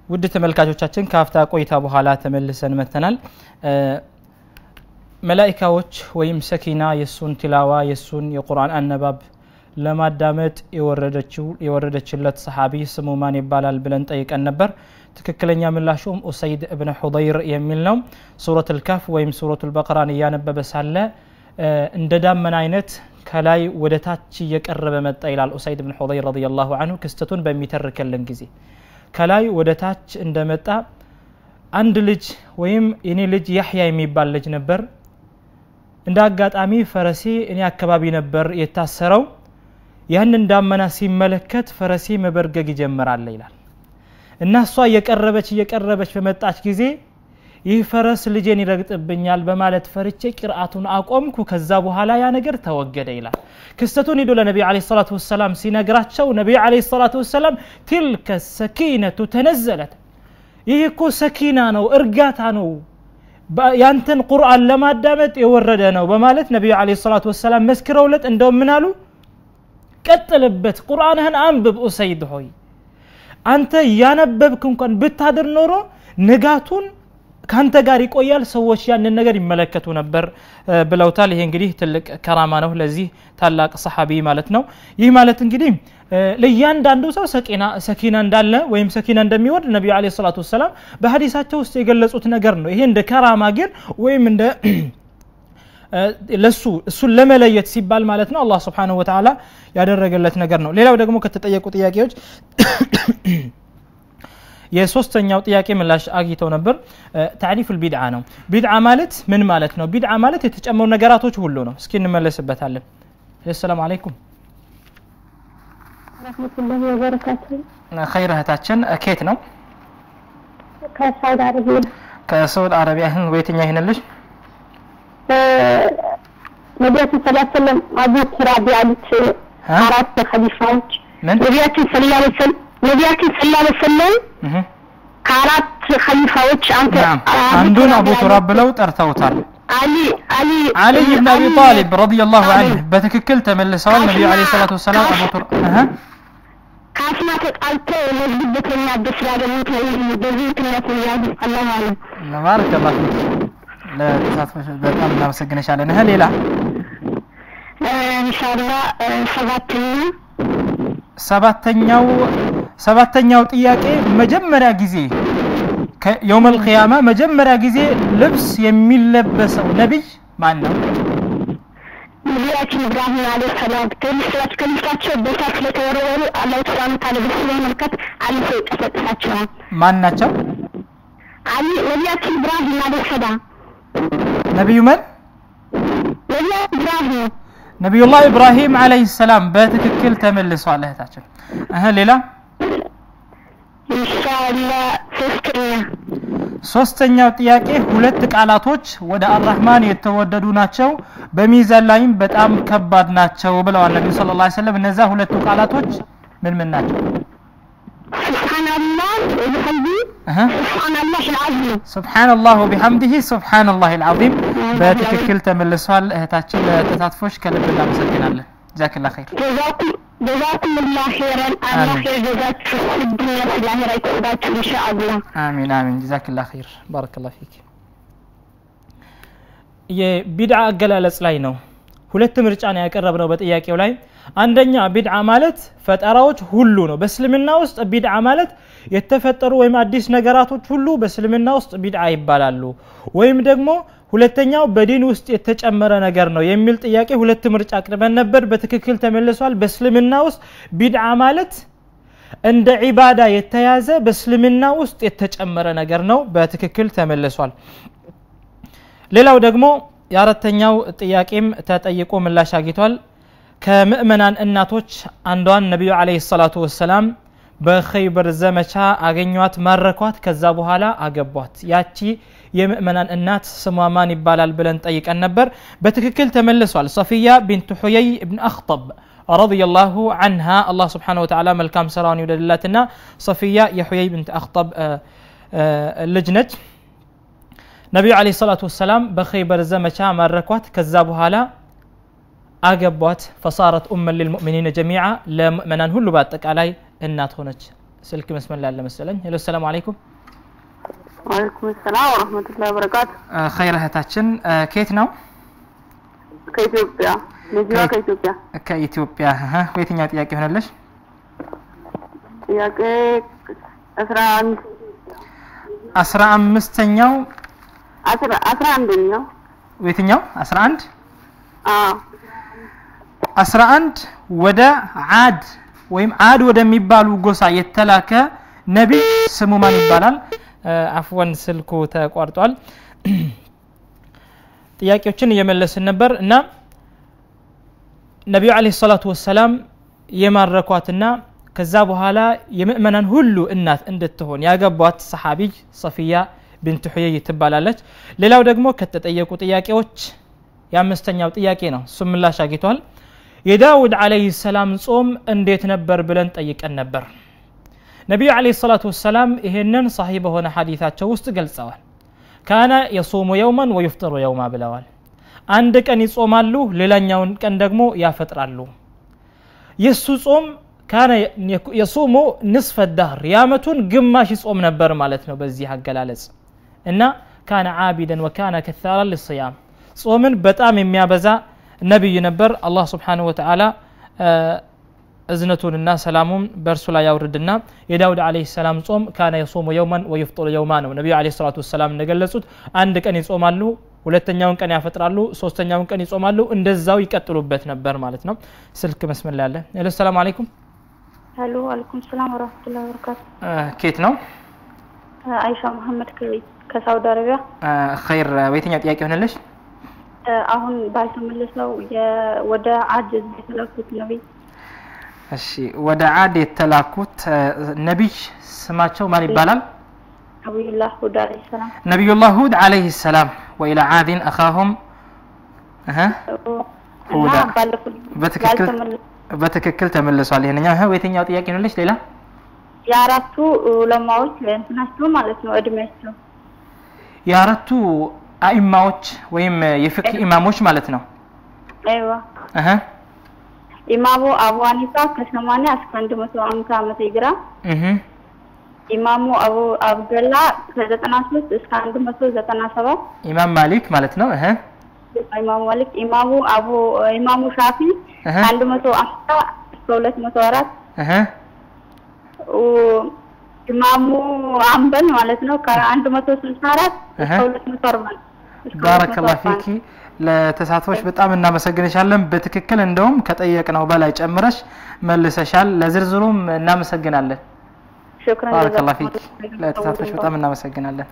S1: ውድ ተመልካቾቻችን ካፍታ ቆይታ በኋላ ተመልሰን መተናል መላእክቶች ወይም ሰኪና የሱን ትላዋ የሱን የቁርአን አነባብ ለማዳመጥ የወረደችለት ሰሃቢ ስሙ ማን ይባላል ብለን ጠይቀን ነበር ትክክለኛ ምላሹም ኡሰይድ ኢብኑ ሁደይር የሚል ነው ሱረቱል ካፍ ወይም ሱረቱል በቀራን ያነበበ ሳለ እንደ ዳመና አይነት ከላይ ወደ ታች እየቀረበ መጣ ይላል ኡሰይድ ኢብኑ ሁደይር ረዲየላሁ ዐንሁ ክስተቱን በሚተርከልን ጊዜ ከላይ ወደ ታች እንደመጣ አንድ ልጅ ወይም የኔ ልጅ ያህያ የሚባል ልጅ ነበር እንደ አጋጣሚ ፈረሴ እኔ አካባቢ ነበር የታሰረው ያንን ዳመና ሲመለከት ፈረሴ መበርገግ ይጀምራል ይላል እና እሷ እየቀረበች በመጣች ጊዜ ይህ ፈረስ ልጄን ይረግጥብኛል በማለት ፈርቼ ቂርአቱን አቆምኩ ከዛ በኋላ ያ ነገር ተወገደ ይላል ክስተቱን ሄዶ ለነብዩ አለይሂ ሰላቱ ወሰለም ሲነግራቸው ነብዩ አለይሂ ሰላቱ ወሰለም تلك السكينة تنزلت ይህ እኮ ሰኪና ነው እርጋታ ነው ያንተን ቁርአን ለማዳመጥ የወረደ ነው በማለት ነብዩ አለይሂ ሰላቱ ወሰለም መስክረውለት እንደው ምን አሉ ቀጥልበት ቁርአንህን አንብብ ኡሰይድ ሆይ አንተ ያነበብክ እንኳን ብታድር ኖሮ ንጋቱን ካንተ ጋር ይቆያል ሰዎች ያንን ነገር ይመለከቱ ነበር ብለውታል ይሄ እንግዲህ ትልቅ ከራማ ነው ለዚህ ታላቅ ሰሃቢ ማለት ነው ይህ ማለት እንግዲህ ለያንዳንዱ ሰው ሰኪና እንዳለ ወይም ሰኪና እንደሚወርድ ነብዩ አለይሂ ሰላቱ ወሰለም በሐዲሳቸው ውስጥ የገለጹት ነገር ነው ይሄ እንደ ከራማ ግን ወይም እንደ እሱን ለመለየት ሲባል ማለት ነው አላህ Subhanahu Wa Ta'ala ያደረገለት ነገር ነው ሌላው ደግሞ ከተጠየቁ ጥያቄዎች የሶስተኛው ጥያቄ ምላሽ አግኝተው ነበር ታሪፍ البدعه ነው ቢድዓ ማለት ምን ማለት ነው ቢድዓ ማለት የተጨመሩ ነገራቶች ሁሉ ነው እስኪ እንመለስበታለን ሰላም አለይኩም
S4: ወራህመቱላሂ ወበረካቱ
S1: خير እህታችን ከየት ነው ከሳውዲ አረቢያ ወይተኛ ይሄንልሽ ነብያችን ሰለላሁ ዐለይሂ ወሰለም አቡት ራቢያት አራት ኸሊፋዎች ነብያችን ሰለላሁ ዐለይሂ ወሰለም ከአራት ኸሊፋዎች አንዱን አቡ ቱራብ ብለው ጠርተውታል علي بن ابي طالب رضي الله عنه በትክክል ተመልሰዋል ነብዩ አለይሂ ሰላቱ ወሰለም አቡ ቱራብ ካስማ ተጣልቶ ለዝብተኛ በስራ ገምት በዚህ ትነት ያዱ አላህ አለ ነባረከ الله ለተሳትፎሽ በጣም እናመሰግናለን ሌላ ኢንሻአላህ ሰባተኛው ጥያቄ መጀመሪያ ጊዜ ከየውም القيامه መጀመሪያ ጊዜ ልብስ የሚለበሰው ነብይ ማን ነው ነብያችን ኢብራሂም አለይሂ ሰላም ከልሳቸው በታች ለተወረወሩ አላህ Subhanahu Ta'ala በስለመልከት አልፎ ተሰጣቸው ማን ናቸው ነብያችን ኢብራሂም አለይሂ ሰላም ነብዩ ማን ነብዩላህ ኢብራሂም አለይሂ ሰላም በትክክል ተመልሰዋል እህታችን ሌላ ኢንሻአላህ ሶስተኛው ጥያቄ ሁለት ቃላቶች ወደ አርራህማን የተወደዱ ናቸው በሚዛን ላይም በጣም ከባድ ናቸው ብለዋል ነብዩ ሰለላሁ ዐለይሂ ወሰለም እነዛ ሁለቱ ቃላቶች ምን ናቸው ሱብሃንአላህ
S2: سبحان الله وبحمده سبحان الله العظيم بتككل تملسوال اهتاችን ለተሳትፎሽ ከልብ እናመሰግናለን جزاك الله خير
S4: جزاكم الله خيرا الله خير جزاكم الدنيا والآخرة يسعدكم إن شاء الله
S2: آمين آمين جزاك الله خير بارك الله فيك
S1: የቢድዓ አገላለጽ ላይ ነው ሁለት ምርጫ ነው ያቀረብነው በጥያቄው ላይ አንደኛ ቢድዓ ማለት ፈጠራዎች ሁሉ ነው በእስልምና ውስጥ ቢድዓ ማለት የተፈጠሩ ወይም አዲስ ነገራቶች ሁሉ በእስልምና ውስጥ ቢድዓ ይባላሉ ወይም ደግሞ ሁለተኛው በዲን ውስጥ የተጨመረ ነገር ነው የሚል ጥያቄ ሁለት ምርጫ አቅርበን ነበር በትክክል ተመልሷል በእስልምና ውስጥ ቢድዓ ማለት እንደ ዒባዳ የተያዘ በእስልምና ውስጥ የተጨመረ ነገር ነው በትክክል ተመልሷል ሌላው ደግሞ የአራተኛው ጥያቄም ተጠይቆ ምላሽ አግኝቷል ከምእመናን እናቶች አንዷን ነብዩ አለይሂ ሰላቱ ወሰለም በኸይበር ዘመቻ አገኟት ማረኳት ከዛ በኋላ አገቧት ያቺ የምእመናን እናት ስሟ ማን ይባላል ብለን ጠይቀን ነበር በትክክል ተመልሷል ሶፊያ ቢንት ሁየይ ኢብኑ አኽጠብ رضي الله عنها الله سبحانه وتعالى ملكام سراون يودلاتنا صفية يحيي بنت أخطب اللجنة نبي عليه الصلاة والسلام بخيبر زمشا مركوات كذابها لا أجبوات فصارت أما للمؤمنين جميعا لمؤمنان هلو باتك علي النات هونج سلك بسم الله اللهم سلم هلو السلام عليكم
S4: وعليكم السلام ورحمة الله وبركاته
S2: خير هتاتشن كيتنا
S4: كإثيوبيا نجوا كإثيوبيا
S2: كإثيوبيا ها ويتنيا تياكي هنا ليش
S4: تياكي
S2: أسرع مستنيو
S4: أسرع عندنا
S2: ويتنيو أسرع عند 11 ودا عاد ወይም አድ ወደሚባሉ ጎሳ የተላከ ነብይ ስሙ ማን ይባላል አፍወን ስልኩ ተቋርጧል ጥያቄዎችን እየመለስን ነበር እና ነብዩ አለይሂ ሰላቱ ወሰለም የማረኳትና ከዛ በኋላ የምእመናን ሁሉ እናት እንድትሆን ያገቧት ሰሃቢይ ሶፊያ ቢንት ሁየይ ትባላለች ሌላው ደግሞ ከተጠየቁ ጥያቄዎች የአምስተኛው ጥያቄ ነው እሱም ምላሽ አግኝቷል የዳውድ አለይሂ ሰላም ጾም እንዴት ነበር ብለን ጠይቀን ነበር ነብዩ አለይሂ ሰላቱ ወሰለም ይሄንን صحيح በሆነ ሐዲታቸው ውስጥ ገልጸዋል ካና يصوم يوما ويفطر يوما ብለዋል አንድ ቀን ይጾማሉ ሌላኛውን ቀን ደግሞ ያፈጥራሉ የሱ ጾም ካና يصوم نصف الدهر ያመቱን ግማሽ ይጾም ነበር ማለት ነው በዚህ አገላለጽ እና ካና عابدا وكان كثارا للصيام ጾምን በጣም የሚያበዛ ነብይ ነበር አላህ Subhanahu Wa Ta'ala እዝነቱንና ሰላሙን በርሱ ላይ ያውርድና የዳውድ አለይሂ ሰላም ጾም ካና يصوم يوما ويفطر يوما ነው ነብዩ አለይሂ ሰላቱ ወሰለም እንደገለጹት አንድ ቀን ይጾማሉ ሁለተኛውን ቀን ያፈጥራሉ ሶስተኛውን ቀን ይጾማሉ እንደዛው ይቀጥሉበት ነበር ማለት ነው ስልክ መስመር ላይ አለ ሄሎ ሰላም አለይኩም
S4: ሄሎ አለይኩም ሰላም ወራህመቱላሂ ወበረካቱ
S2: ኬት ነው
S4: አይሻ መሐመድ ከሳውዲ አረቢያ
S2: خير ወይተኛ ጥያቄ ሆነልሽ
S4: አሁን ባልተመለሰው ወደ አድ የተላኩት ነብይ
S2: እሺ ወደ አድ የተላኩት ነብይ ስማቸው ማን ይባላል
S4: ነብዩላህ ሁድ አለይሂ ሰላም
S2: ነብዩላህ ሁድ አለይሂ ሰላም وإلى عاد أخاهم ሁድ በትክክል ተመልሷል ይሄንኛው ወይተኛው ጥያቄ ነው ሌላ
S4: የአራቱ ዑለማዎች እንትናቸው ማለት ነው እድሜያቸው
S2: የአራቱ አኢማዎች ወይም የፍቅህ ኢማሞች ማለት ነው
S4: አይዋ ኢማሙ አቡ ሐኒፋ ከ80 እስከ 150 ዓመት ይግራ ኢማሙ አቡ አብደላ ከ93 እስከ 197
S2: ኢማም ማሊክ ማለት ነው
S4: ኢማሙ ማሊክ ኢማሙ ሻፊ 150 እስከ 204 ኢማሙ አንበል ማለት ነው ከ164 እስከ 240
S2: ባረከላሁ ፊኪ ለተሳትፎሽ በጣም እናመሰግንሻለን በትክክል እንደውም ከጠየቅነው በላይ ጨምረሽ መልሰሻል ለዝርዝሩም እናመሰግናለን
S4: شكرا
S2: ባረከላሁ ፊኪ ለተሳትፎሽ በጣም እናመሰግናለን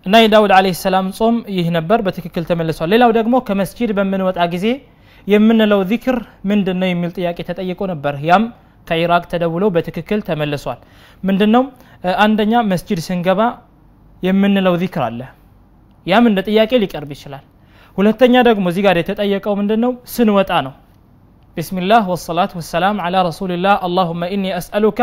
S2: እና የዳውድ አለይሂ ሰላም ጾም ይህ ነበር በትክክል ተመልሷል ሌላው ደግሞ ከመስጂድ በመንወጣ ጊዜ የምንለው ዚክር ምንድነው የሚል ጥያቄ ተጠይቆ ነበር ያም ከኢራቅ ተደውሎ በትክክል ተመልሷል ምንድነው አንደኛ መስጂድ ስንገባ የምንለው ዚክር አለ ያም እንደ ጥያቄ ሊቀርብ ይችላል ሁለተኛ ደግሞ እዚህ ጋር የተጠየቀው ምንድነው ስንወጣ ነው
S1: بسم الله والصلاة والسلام على رسول الله اللهم إني أسألك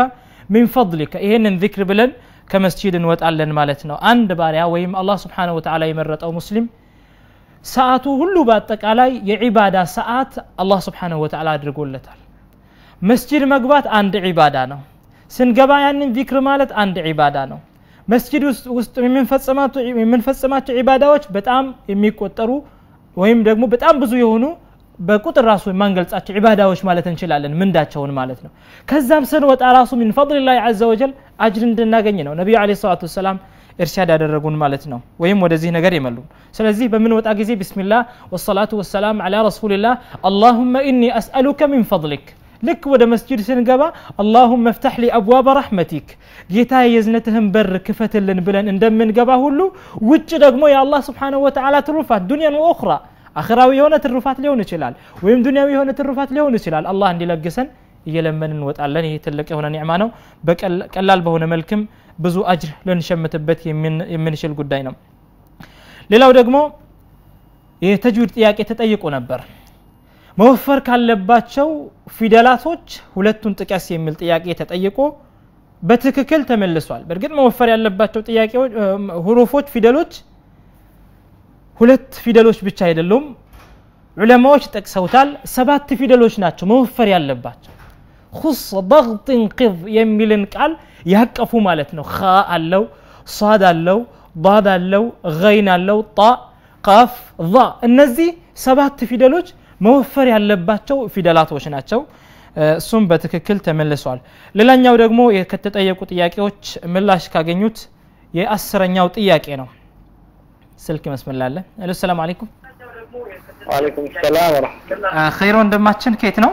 S1: من فضلك ይሄንን ذكر ብለን ከመስጂድ እንወጣለን ማለት ነው አንድ ባሪያ ወይም አላህ Subhanahu Wa Ta'ala የመረጠው ሙስሊም ሰዓቱ ሁሉ በአጠቃላይ የዒባዳ ሰዓት አላህ Subhanahu Wa Ta'ala አድርጎለታል መስጂድ መግባት አንድ ዒባዳ ነው ስንገባ ያንን ذكر ማለት አንድ ዒባዳ ነው መስጂድ ውስጥ የምንፈጽማቸው ዒባዳዎች በጣም የሚቆጠሩ ወይም ደግሞ በጣም ብዙ የሆኑ በቁጥር ራሱ ማንገልጻቸው ዒባዳዎች ማለት እንችላለን ምንዳቸውን ማለት ነው ከዛም ስንወጣ ራሱ من فضل الله عز وجل አጅር እንድናገኝ ነው ነብዩ አለይሂ ሰላቱ ወሰለም ኢርሻድ ያደረጉን ማለት ነው ወይም ወደዚህ ነገር ይመሉ ስለዚህ በምንወጣ ጊዜ ቢስሚላህ والصلاه والسلام على رسول الله اللهم اني اسالك من فضلك ልክ ወደ መስጂድ ስንገባ اللهم افتح لي ابواب رحمتك ጌታ የዝነትህን በር ክፈትልን ብለን እንደምንገባ ሁሉ ውጭ ደግሞ የአላህ Subhanahu Wa Ta'ala ትሩፋት ዱንያን ወአኽራ አኺራዊ የሆነ ትሩፋት ሊሆን ይችላል ወይም ዱንያዊ የሆነ ትሩፋት ሊሆን ይችላል አላህ እንዲለግሰን እየለመንን እንወጣለን ይሄ ትልቅ የሆነ ኒዕማ ነው በቀላል በሆነ መልኩም ብዙ አጅር ለንሸምትበት የምንችል ጉዳይ ነው ሌላው ደግሞ የተጅዊድ ጥያቄ ተጠይቆ ነበር መወፈር ካለባቸው ፊደላቶች ሁለቱን ጥቀስ የሚል ጥያቄ ተጠይቆ በትክክል ተመልሷል በእርግጥ መወፈር ያለባቸው ጥያቄዎች ሁሩፎች ፊደሎች ሁለት ፊደሎች ብቻ አይደሉም ዑለማዎች ጠቅሰውታል ሰባት ፊደሎች ናቸው መወፈር ያለባቸው خص ضغط قض የሚልን ቃል ያቀፉ ማለት ነው ኻ አለው ሷድ አለው ضاد አለው غين አለው ጣ ቃፍ ዛ እነዚህ ሰባት ፊደሎች መወፈር ያለባቸው ፊደላቶች ናቸው እሱም በትክክል ተመልሷል ሌላኛው ደግሞ ከተጠየቁ ጥያቄዎች ምላሽ ካገኙት የ10ኛው ጥያቄ ነው ስልክ መስመላለ አለ ሰላም አለይኩም
S7: ወአለይኩም ሰላም ወራህመቱላህ
S1: ኸይሮ እንደማችን ከየት ነው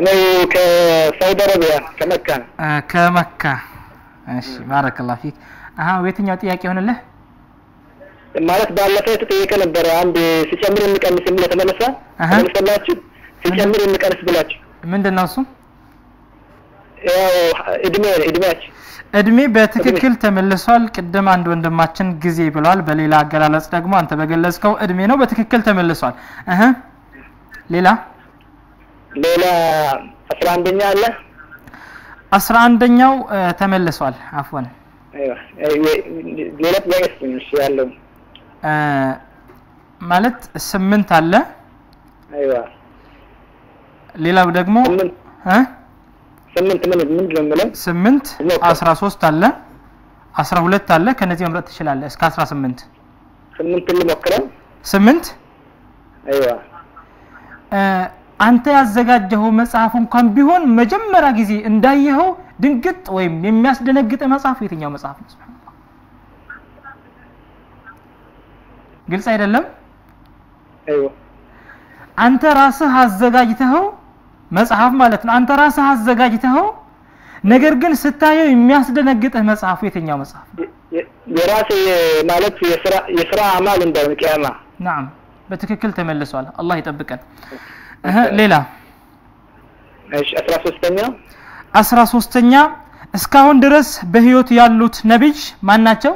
S7: ነው ከሳውዲ አረቢያ ከመካ
S1: እሺ ባረከላሁ ፊክ የትኛው ጥያቄ ሆነልህ
S7: ማለት ባለፈው ተጠየቀ ነበር አንድ ሲጨምር የሚቀንስ የሚል ተመለሰ ተመለሰላችሁ ሲጨምር የሚቀንስ ብላችሁ
S1: ምንድነው እሱ
S7: ያው እድሜያችሁ
S1: እድሜ በትክክል ተመልሷል ቅድም አንድ ወንድማችን ጊዜ ብሏል በሌላ አገላለጽ ደግሞ አንተ በገለጽከው እድሜ ነው በትክክል ተመልሷል ሌላ
S7: 11ኛ አለ
S1: 11ኛው ተመልሷል አፍወን
S7: ሌላ ጥያቄ ያለው
S1: ማለት 8 አለ
S7: አይዋ
S1: ሌላው ደግሞ
S7: 8 ምን ጀምረን
S1: 8 13 አለ 12 አለ ከነዚህ መምረጥ ትችላለህ እስከ 18
S7: 8 ልሞክረው
S1: 8
S7: አይዋ
S1: አንተ ያዘጋጀው መጽሐፍ እንኳን ቢሆን መጀመሪያ ጊዜ እንዳየኸው ድንግጥ ወይም የሚያስደነግጥ መጽሐፍ የትኛው መጽሐፍ ነው ግልጽ አይደለም
S7: አይዋ
S1: አንተ ራስህ አዘጋጅተኸው መጽሐፍ ማለት ነው አንተ ራስህ አዘጋጅተኸው ነገር ግን ስታየው የሚያስደነግጥህ መጽሐፍ የትኛው መጽሐፍ
S7: የራስ ማለት የሥራ አማል እንደው ቂያማ
S1: نعم በትክክል ተመልሷል አላህ ይጠብቀን ሌላ
S7: እሺ
S1: 13ኛ እስካሁን ድረስ በህይወት ያሉት ነብይ ማን ናቸው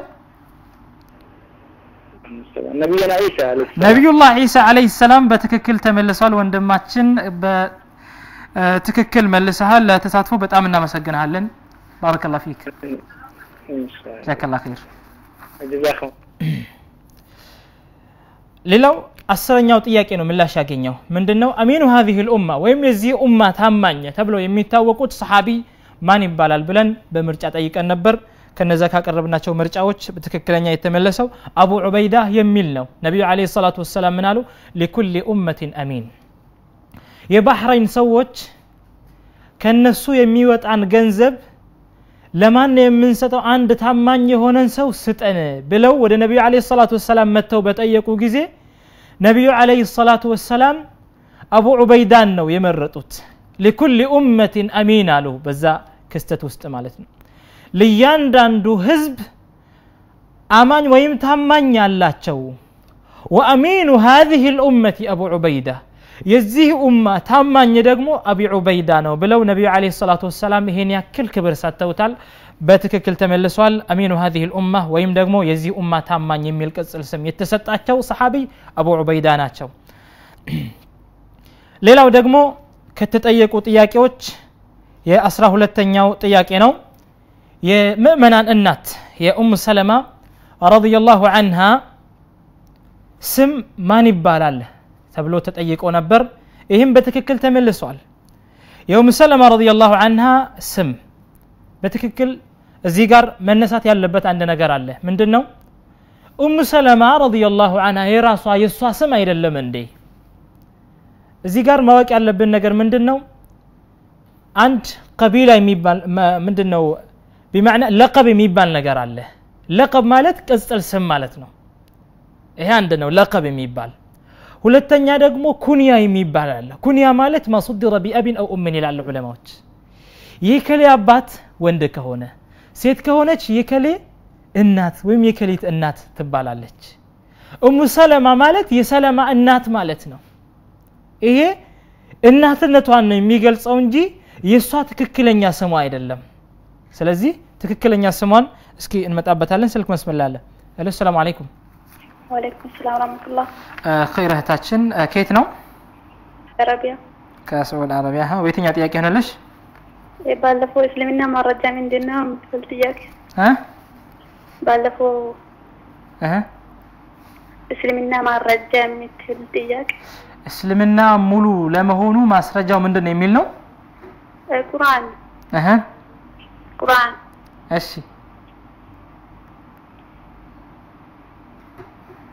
S1: ነብዩላህ ኢሳ አለይሂ ሰላም በትክክል ተመልሷል ወንድማችን በትክክል መልሰሃል ለተሳትፎ በጣም እናመሰግናለን ባረከላሁ ፊክ ጀዛከላሁ ኸይር
S7: ጀዛኩም
S1: ሌላው 10ኛው ጥያቄ ነው ምላሽ ያገኘው ምንድነው አሚኑ هذه الامه ወይም የዚህ ኡማ ታማኝ ተብሎ የሚታወቁት ሰሃቢ ማን ይባላል ብለን በምርጫ ጠይቀን ነበር ከነዛ ካቀረብናቸው ምርጫዎች በትክክለኛ የተመለሰው አቡ ዑበይዳ የሚል ነው ነብዩ አለይሂ ሰላቱ ወሰለም ምናሉ لكل امه امين የባህራይን ሰዎች ከነሱ የሚወጣን ገንዘብ ለማን የምንሰጠው አንድ ታማኝ የሆነን ሰው ስጠን ብለው ወደ ነብዩ አለይሂ ሰላቱ ወሰለም መተው በጠየቁ ጊዜ ነብዩ አለይሂ ሰላቱ ወሰለም አቡ ዑበይዳን ነው የመረጡት لكل امه امين አሉ በዛ ክስተት ውስጥ ማለት ነው ለያንዳንዱ ህዝብ አማኝ ወይም ታማኝ ያላቸው وامين هذه الامه ابو عبيده የዚህ ኡማ ታማኝ ደግሞ አቢ ዑበይዳ ነው ብለው ነብዩ አለይሂ ሰላቱ ወሰለም ይሄን ያክል ክብር ሰጥተውታል በትክክል ተመልሷል አሚኑ هذه الامه ወይም ደግሞ የዚህ ኡማ ታማኝ የሚል ቅጽል ስም የተሰጣቸው ሰሃቢ አቡ ዑበይዳ ናቸው ሌላው ደግሞ ከተጠየቁ ጥያቄዎች የ12ኛው ጥያቄ ነው የምእመናን እናት የኡም ሰለማ ረዲየላሁ ዐንሃ ስም ማን ይባላል ተብሎ ተጠይቆ ነበር ይህም በትክክል ተመልሷል የኡም ሰለማ ረዲየላሁ ዐንሃ ስም በትክክል እዚህ ጋር መነሳት ያለበት አንድ ነገር አለ ምንድነው ኡም ሰለማ ረዲየላሁ ዐንሃ የራሷ የሷ ስም አይደለም እንዴ እዚህ ጋር ማወቅ ያለብን ነገር ምንድነው አንድ ቀቢላ የሚባል ምንድነው بمعنى لقب የሚባል ነገር አለ لقب ማለት ቅጽል ስም ማለት ነው ይሄ አንድ ነው لقب የሚባል ሁለተኛ ደግሞ ኩንያ የሚባል አለ ኩንያ ማለት ማሱድረ ቢአብን አው ኡምን ይላሉ ዑለማዎች የከሌ አባት ወንድ ከሆነ ሴት ከሆነች የከሌ እናት ወይም የከሊት እናት ትባላለች ኡም ሰለማ ማለት የሰለማ እናት ማለት ነው ይሄ እናትነቷን ነው የሚገልጸው እንጂ የሷ ትክክለኛ ስሟ አይደለም ስለዚህ ትክክለኛ ስሟን እስኪ እንመጣበታለን ስልክ መስመላለ ሰላም አለይኩም
S4: ወአለይኩም ሰላም ወራህመቱላህ
S1: ኸይር እህታችን ከየት ነው
S4: አረቢያ
S1: ከሳዑዲ አረቢያ ወይተኛ ጥያቄ ሆነልሽ
S4: ባለፈው እስልምና መረጃ ምንድነው ምትል ጥያቄ ባለፈው እስልምና መረጃ ምትል ጥያቄ
S1: እስልምና ሙሉ ለመሆኑ ማስረጃው ምንድነው የሚል ነው
S4: ቁርአን ቁርአን
S1: እሺ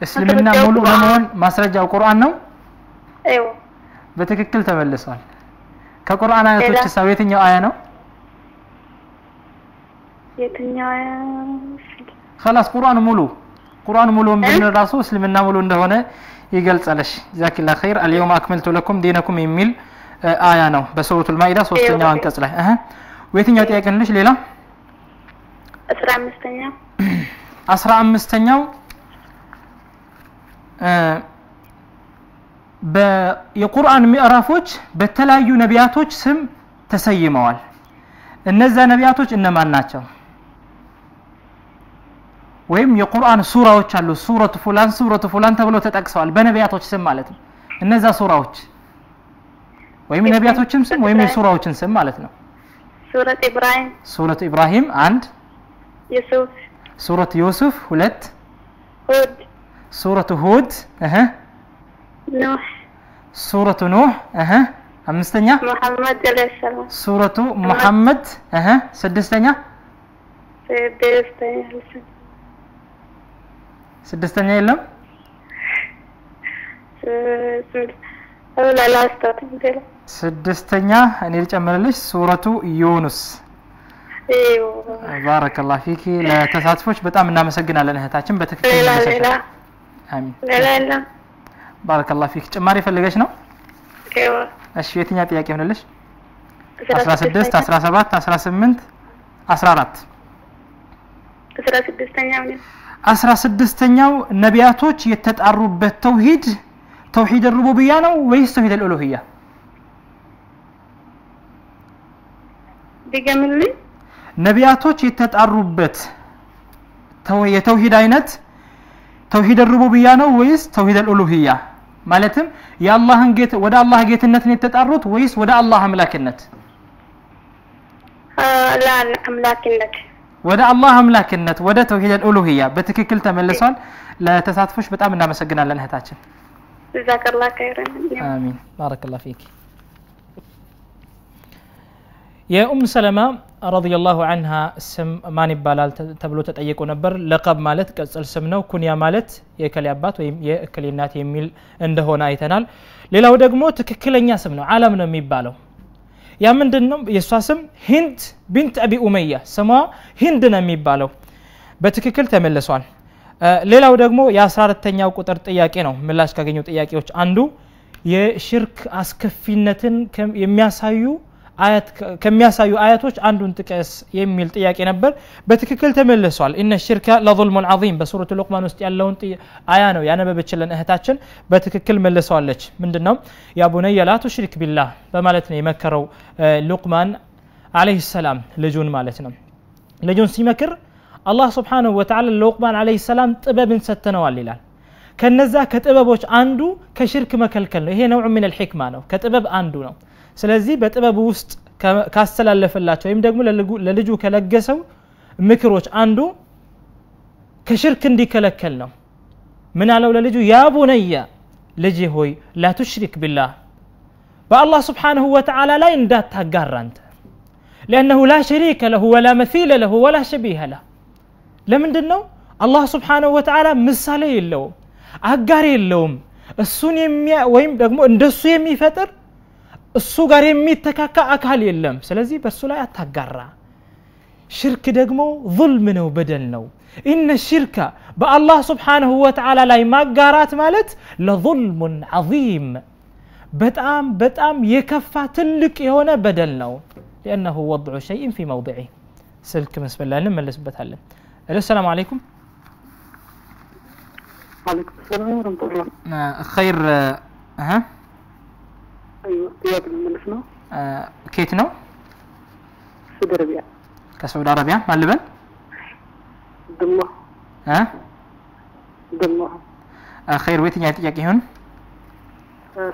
S1: እስልምና ሙሉ ለመሆን ማስረጃው ቁርአን ነው
S4: አይው
S1: በትክክል ተመልሷል ከቁርአን አያቶች ሳው የትኛው አያ ነው
S4: የትኛው አያ
S1: خلاص ቁርአን ሙሉ ምን ራሱ እስልምና ሙሉ እንደሆነ ይገልጻለሽ ጀዛኪላ ኸይር اليوم اكملت لكم دينكم የሚል አያ ነው በሱረቱል ማኢዳ 3ኛው አንቀጽ ላይ ወይተኛው ጥያቄ ነሽ ሌላ 15ኛው የቁርአን ምዕራፎች በተለያዩ ነቢያቶች ስም ተሰይመዋል እነዛ ነቢያቶች እነማን ናቸው ወይም የቁርአን ሱራዎች አሉ ሱረቱ ፉላን ተብሎ ተጠቅሰዋል በነቢያቶች ስም ማለት ነው እነዛ ሱራዎች ወይም ነቢያቶችም ስም ወይም የሱራዎችን ስም ማለት ነው ሱረቱ ኢብራሂም 1
S4: يوسف
S1: سورة يوسف 2
S4: هود
S1: سورة هود
S4: نوح
S1: سورة نوح خمسة
S4: محمد عليه السلام
S1: سورة محمد سدستኛ سدستኛ የለም
S4: لا استطيع
S1: ስድስተኛ እኔ ልጨምርልሽ ሱረቱ ዩኑስ بارك الله فيك لا تساتفوش በጣም እናመሰግናለን እህታችን በትክክል
S4: ተሰጠ አሚን ላ
S1: بارك الله فيك ጭማሪ ፈልገሽ ነው እሺ የትኛ ጥያቄ ሆነልሽ 16 17 18 14 16ኛው ነቢያቶች የተጣሩበት ተውሂድ الربوبية ነው ወይስ ተውሂድ الالوهية
S4: ቢገምልኝ
S1: ነቢያቶች የተጣሩበት የተውሂድ አይነት ተውሂድ الربوبية ነው ወይስ ተውሂድ الالوهية ማለትም የአላህን ጌት ወደ አላህ ጌትነትን የተጣሩት ወይስ ወደ አላህ አምላክነት
S4: ላ አምላክነት
S1: ወደ አላህ አምላክነት ወደ ተውሂድ الالوهية በትክክል ተመልሷል ለተሳትፎሽ በጣም እናመሰግናለን እህታችን
S4: ጀዛከላህ ኸይራን
S1: አሚን ባረከላሁ ፊክ የኡም ሰለማ ረዲየላሁ ዐንሃ ስም ማን ይባላል ተብሎ ተጠይቆ ነበር ለቀብ ማለት ቅጽል ስም ነው ኩንያ ማለት የከሌ አባት ወይም የከሌ እናት የሚል እንደሆነ አይተናል ሌላው ደግሞ ትክክለኛ ስም ነው ዓለም ነው የሚባለው ያ ምንድነው የሷ ስም ሂንድ ቢንት አቢ ኡመያ ስሟ ሂንድ ነው የሚባለው በትክክል ተመልሷል ሌላው ደግሞ የ14ኛው ቁጥር ጥያቄ ነው ምላሽ ካገኘው ጥያቄዎች አንዱ የሽርክ አስከፊነትን ከሚያሳዩ አያቶች አንዱን ጥቀስ የሚል ጥያቄ ነበር በትክክል ተመልሷል ኢነ ሽርካ ለظልሙን ዐظيم በሱረቱ ሉቅማን ውስጥ ያለውን አያ ነው ያነበበችልን እህታችን በትክክል መልሰዋለች ምንድነው ያ ቡነየ ላ ቱሽሪክ ቢላህ በማለት ነው የመከረው ሉቅማን አለይሂ ሰላም ልጁን ማለት ነው ልጁን ሲመክር አላህ Subhanahu Wa Ta'ala ሉቅማን አለይሂ ሰላም ጥበብን ሰጥተነዋል ይላል ከነዛ ከጥበቦች አንዱ ከሽርክ መከልከል ነው ይሄ ነው ምን الحكمه ነው ከጥበብ አንዱ ነው ስለዚህ በጥበብ ውስጥ ካስተላለፈላቸው ወይም ደግሞ ለልጁ ከለገሰው ምክሮች አንዱ ከሽርክ እንዲከለከል ነው ምን አለው ለልጁ ያ ቡነያ ልጅ ሆይ لا تشرك بالله بالله سبحانه وتعالى لا እንዳታጋራ አንተ لانه لا شريك له ولا مثيل له ولا شبيه له ለምንድነው الله سبحانه وتعالى ምሳሌ የለውም አጋር የለውም እሱን ወይም ደግሞ እንደሱ የሚፈጥር እሱ ጋር የሚተካካ አካል የለም ስለዚህ በሱ ላይ አታጋራ ሽርክ ደግሞ ظلم ነው በደል ነው ان الشرك بالله سبحانه وتعالى ላይ ማጋራት ማለት لظلم عظيم በጣም የከፋ ትልቅ የሆነ በደል ነው لانه وضع شيء في موضعه ስልክ መስበላልን መለስበታለን السلام عليكم
S7: عليكم السلام ورحمة الله
S1: خير ها
S7: أيوة طيب الملسنا
S1: كيت نو
S7: سعودي عربية
S1: كسعودي عربية ما اللبن
S7: دمه
S1: ها
S7: دمه
S1: خير ويتني ጥያቄ ይሁን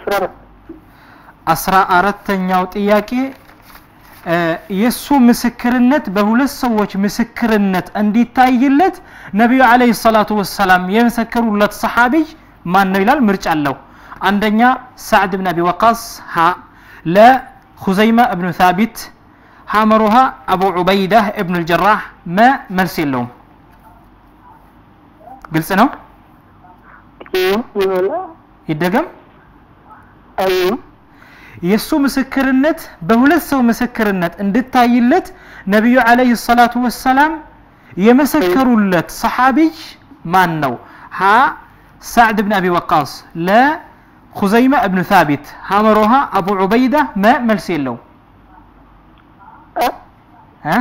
S7: سرارة
S1: 14ኛው ጥያቄ የሱ ምስክርነት በሁለት ሰዎች ምስክርነት እንዲታይለት ነብዩ አለይሂ ሰላቱ ወሰለም የመሰከሩለት ሰሃቢ ማን ነው ይላል ምርጫ አለው አንደኛ سعد بن ابي وقاص ها لا خزيمة ابن ثابت حامرها ابو عبيدة ابن الجراح ما መልስ የለውም ግልጽ ነው ይደገም
S7: أيوة
S1: የሱ ምስክርነት በሁለት ሰው ምስክርነት እንድታይለት ነብዩ አለይሂ ሰላቱ ወሰለም የመሰከሩለት ሰሃቢ ማን ነው ها سعد بن ابي وقاص لا خزيمة ابن ثابت حامرها ابو عبيدة ما መልስ የለው ها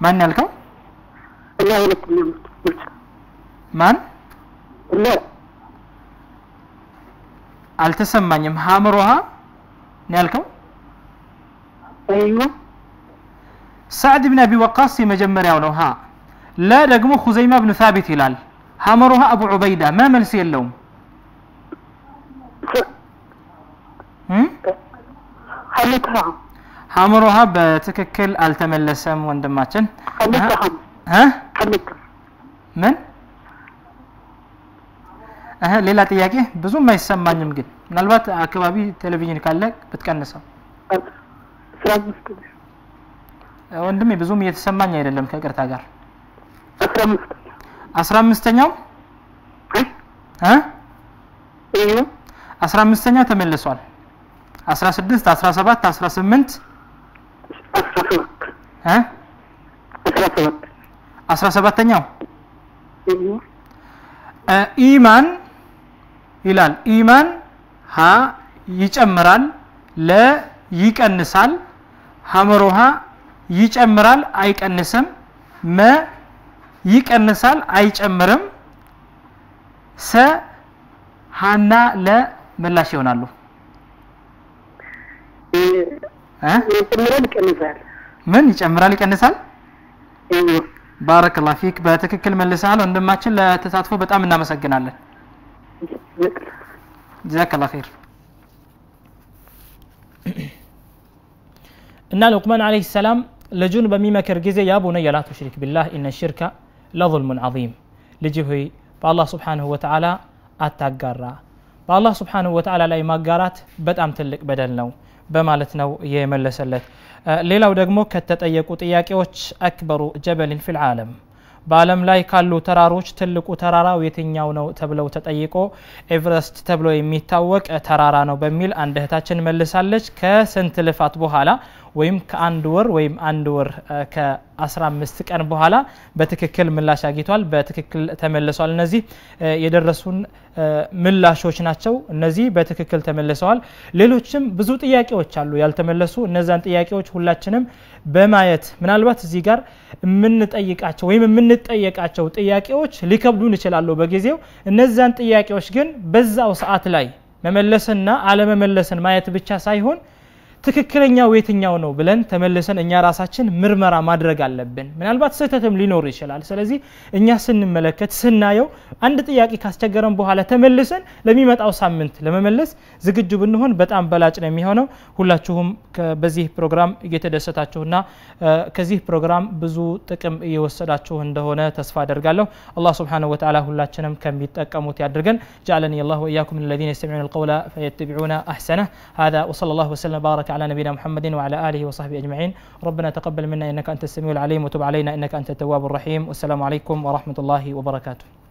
S1: ማን ያልከው ማን አልተሰማኝም حامرها ያልከው
S7: أيوة
S1: سعد بن ابي وقاص የመጀመሪያው ነው ها لا ደግሞ خزيمة ابن ثابت ይላል حامرها ابو عبيدة ما መልስ የለውም حامرها በትክክል አልተመለሰም ወንድማችን ምን ሌላ ጥያቄ ብዙም አይሰማኝም ግን ምናልባት አካባቢ ቴሌቪዥን ካለ ብትቀንሰው ወንድሜ ብዙም እየተሰማኝ አይደለም ከቅርታ ጋር 15ኛው 15ኛው ተመልሷል 16 17 18 17ኛው ኢማን ይላል ኢማን ሀ ይጨምራል ለ ይቀንሳል ሐመሮሃ ይጨምራል አይቀንስም መ ይቀንሳል አይጨምርም ሰ ሃና ለ ምላሽ ይሆናሉ ምን ይጨምራል ይቀንሳል ባረከላሁ ፊክ በትክክል መልሰሃል ወንድማችን ለተሳትፎ በጣም እናመሰግናለን ጀዛከላሁ ኸይር እና ሉቅማን አለይሂ ሰላም ልጁን በሚመክር ጊዜ ያ ቡነየ ላ ቱሽሪክ ቢላህ ኢነ ሽርካ ለظልሙን ዐዚም ልጅ ሆይ በአላህ Subhanahu Wa Ta'ala አታጋራ በአላህ Subhanahu Wa Ta'ala ላይ ማጋራት በጣም ትልቅ በደል ነው በማለት ነው የመለሰለት ሌላው ደግሞ ከተጠየቁ ጥያቄዎች አክበሩ ጀበልን ፊል ዓለም በአለም ላይ ካሉ ተራሮች ትልቁ ተራራው የትኛው ነው ተብለው ተጠይቆ ኤቨረስት ተብሎ የሚታወቅ ተራራ ነው በሚል አንድ እህታችን መልሳለች ከስንት ልፋት በኋላ ወይም ከአንድ ወር ወይም አንድ ወር ከ15 ቀን በኋላ በትክክል ምላሽ አግኝቷል በትክክል ተመልሷል እነዚህ የደረሱን ምላሾች ናቸው እነዚህ በትክክል ተመልሰዋል ሌሎችም ብዙ ጥያቄዎች አሉ ያልተመለሱ እነዛን ጥያቄዎች ሁላችንም በማየት ምናልባት እዚህ ጋር የምንጠይቃቸው ወይም የምንጠየቃቸው ጥያቄዎች ሊከብዱን ይችላሉ በጊዜው እነዛን ጥያቄዎች ግን በዛው ሰዓት ላይ መመለስና አለመመለስን ማየት ብቻ ሳይሆን ትክክለኛው የትኛው ነው ብለን ተመልሰን እኛ ራሳችን ምርመራ ማድረግ አለብን ምናልባት ስህተትም ሊኖር ይችላል ስለዚህ እኛ ስንመለከት ስናየው አንድ ጥያቄ ካስቸገረን በኋላ ተመልሰን ለሚመጣው ሳምንት ለመመለስ ዝግጁ ብንሆን በጣም በላጭ ነው የሚሆነው ሁላችሁም በዚህ ፕሮግራም እየተደሰታችሁና ከዚህ ፕሮግራም ብዙ ጥቅም እየወሰዳችሁ እንደሆነ ተስፋ አደርጋለሁ አላህ Subhanahu Wa Ta'ala ሁላችንም ከሚጠቀሙት ያድርገን جعلني الله واياكم من الذين يستمعون القول فيتبعون احسنه هذا وصلى الله وسلم بارك على نبينا محمد وعلى اله وصحبه اجمعين ربنا تقبل منا انك انت السميع العليم وتب علينا انك انت التواب الرحيم والسلام عليكم ورحمه الله وبركاته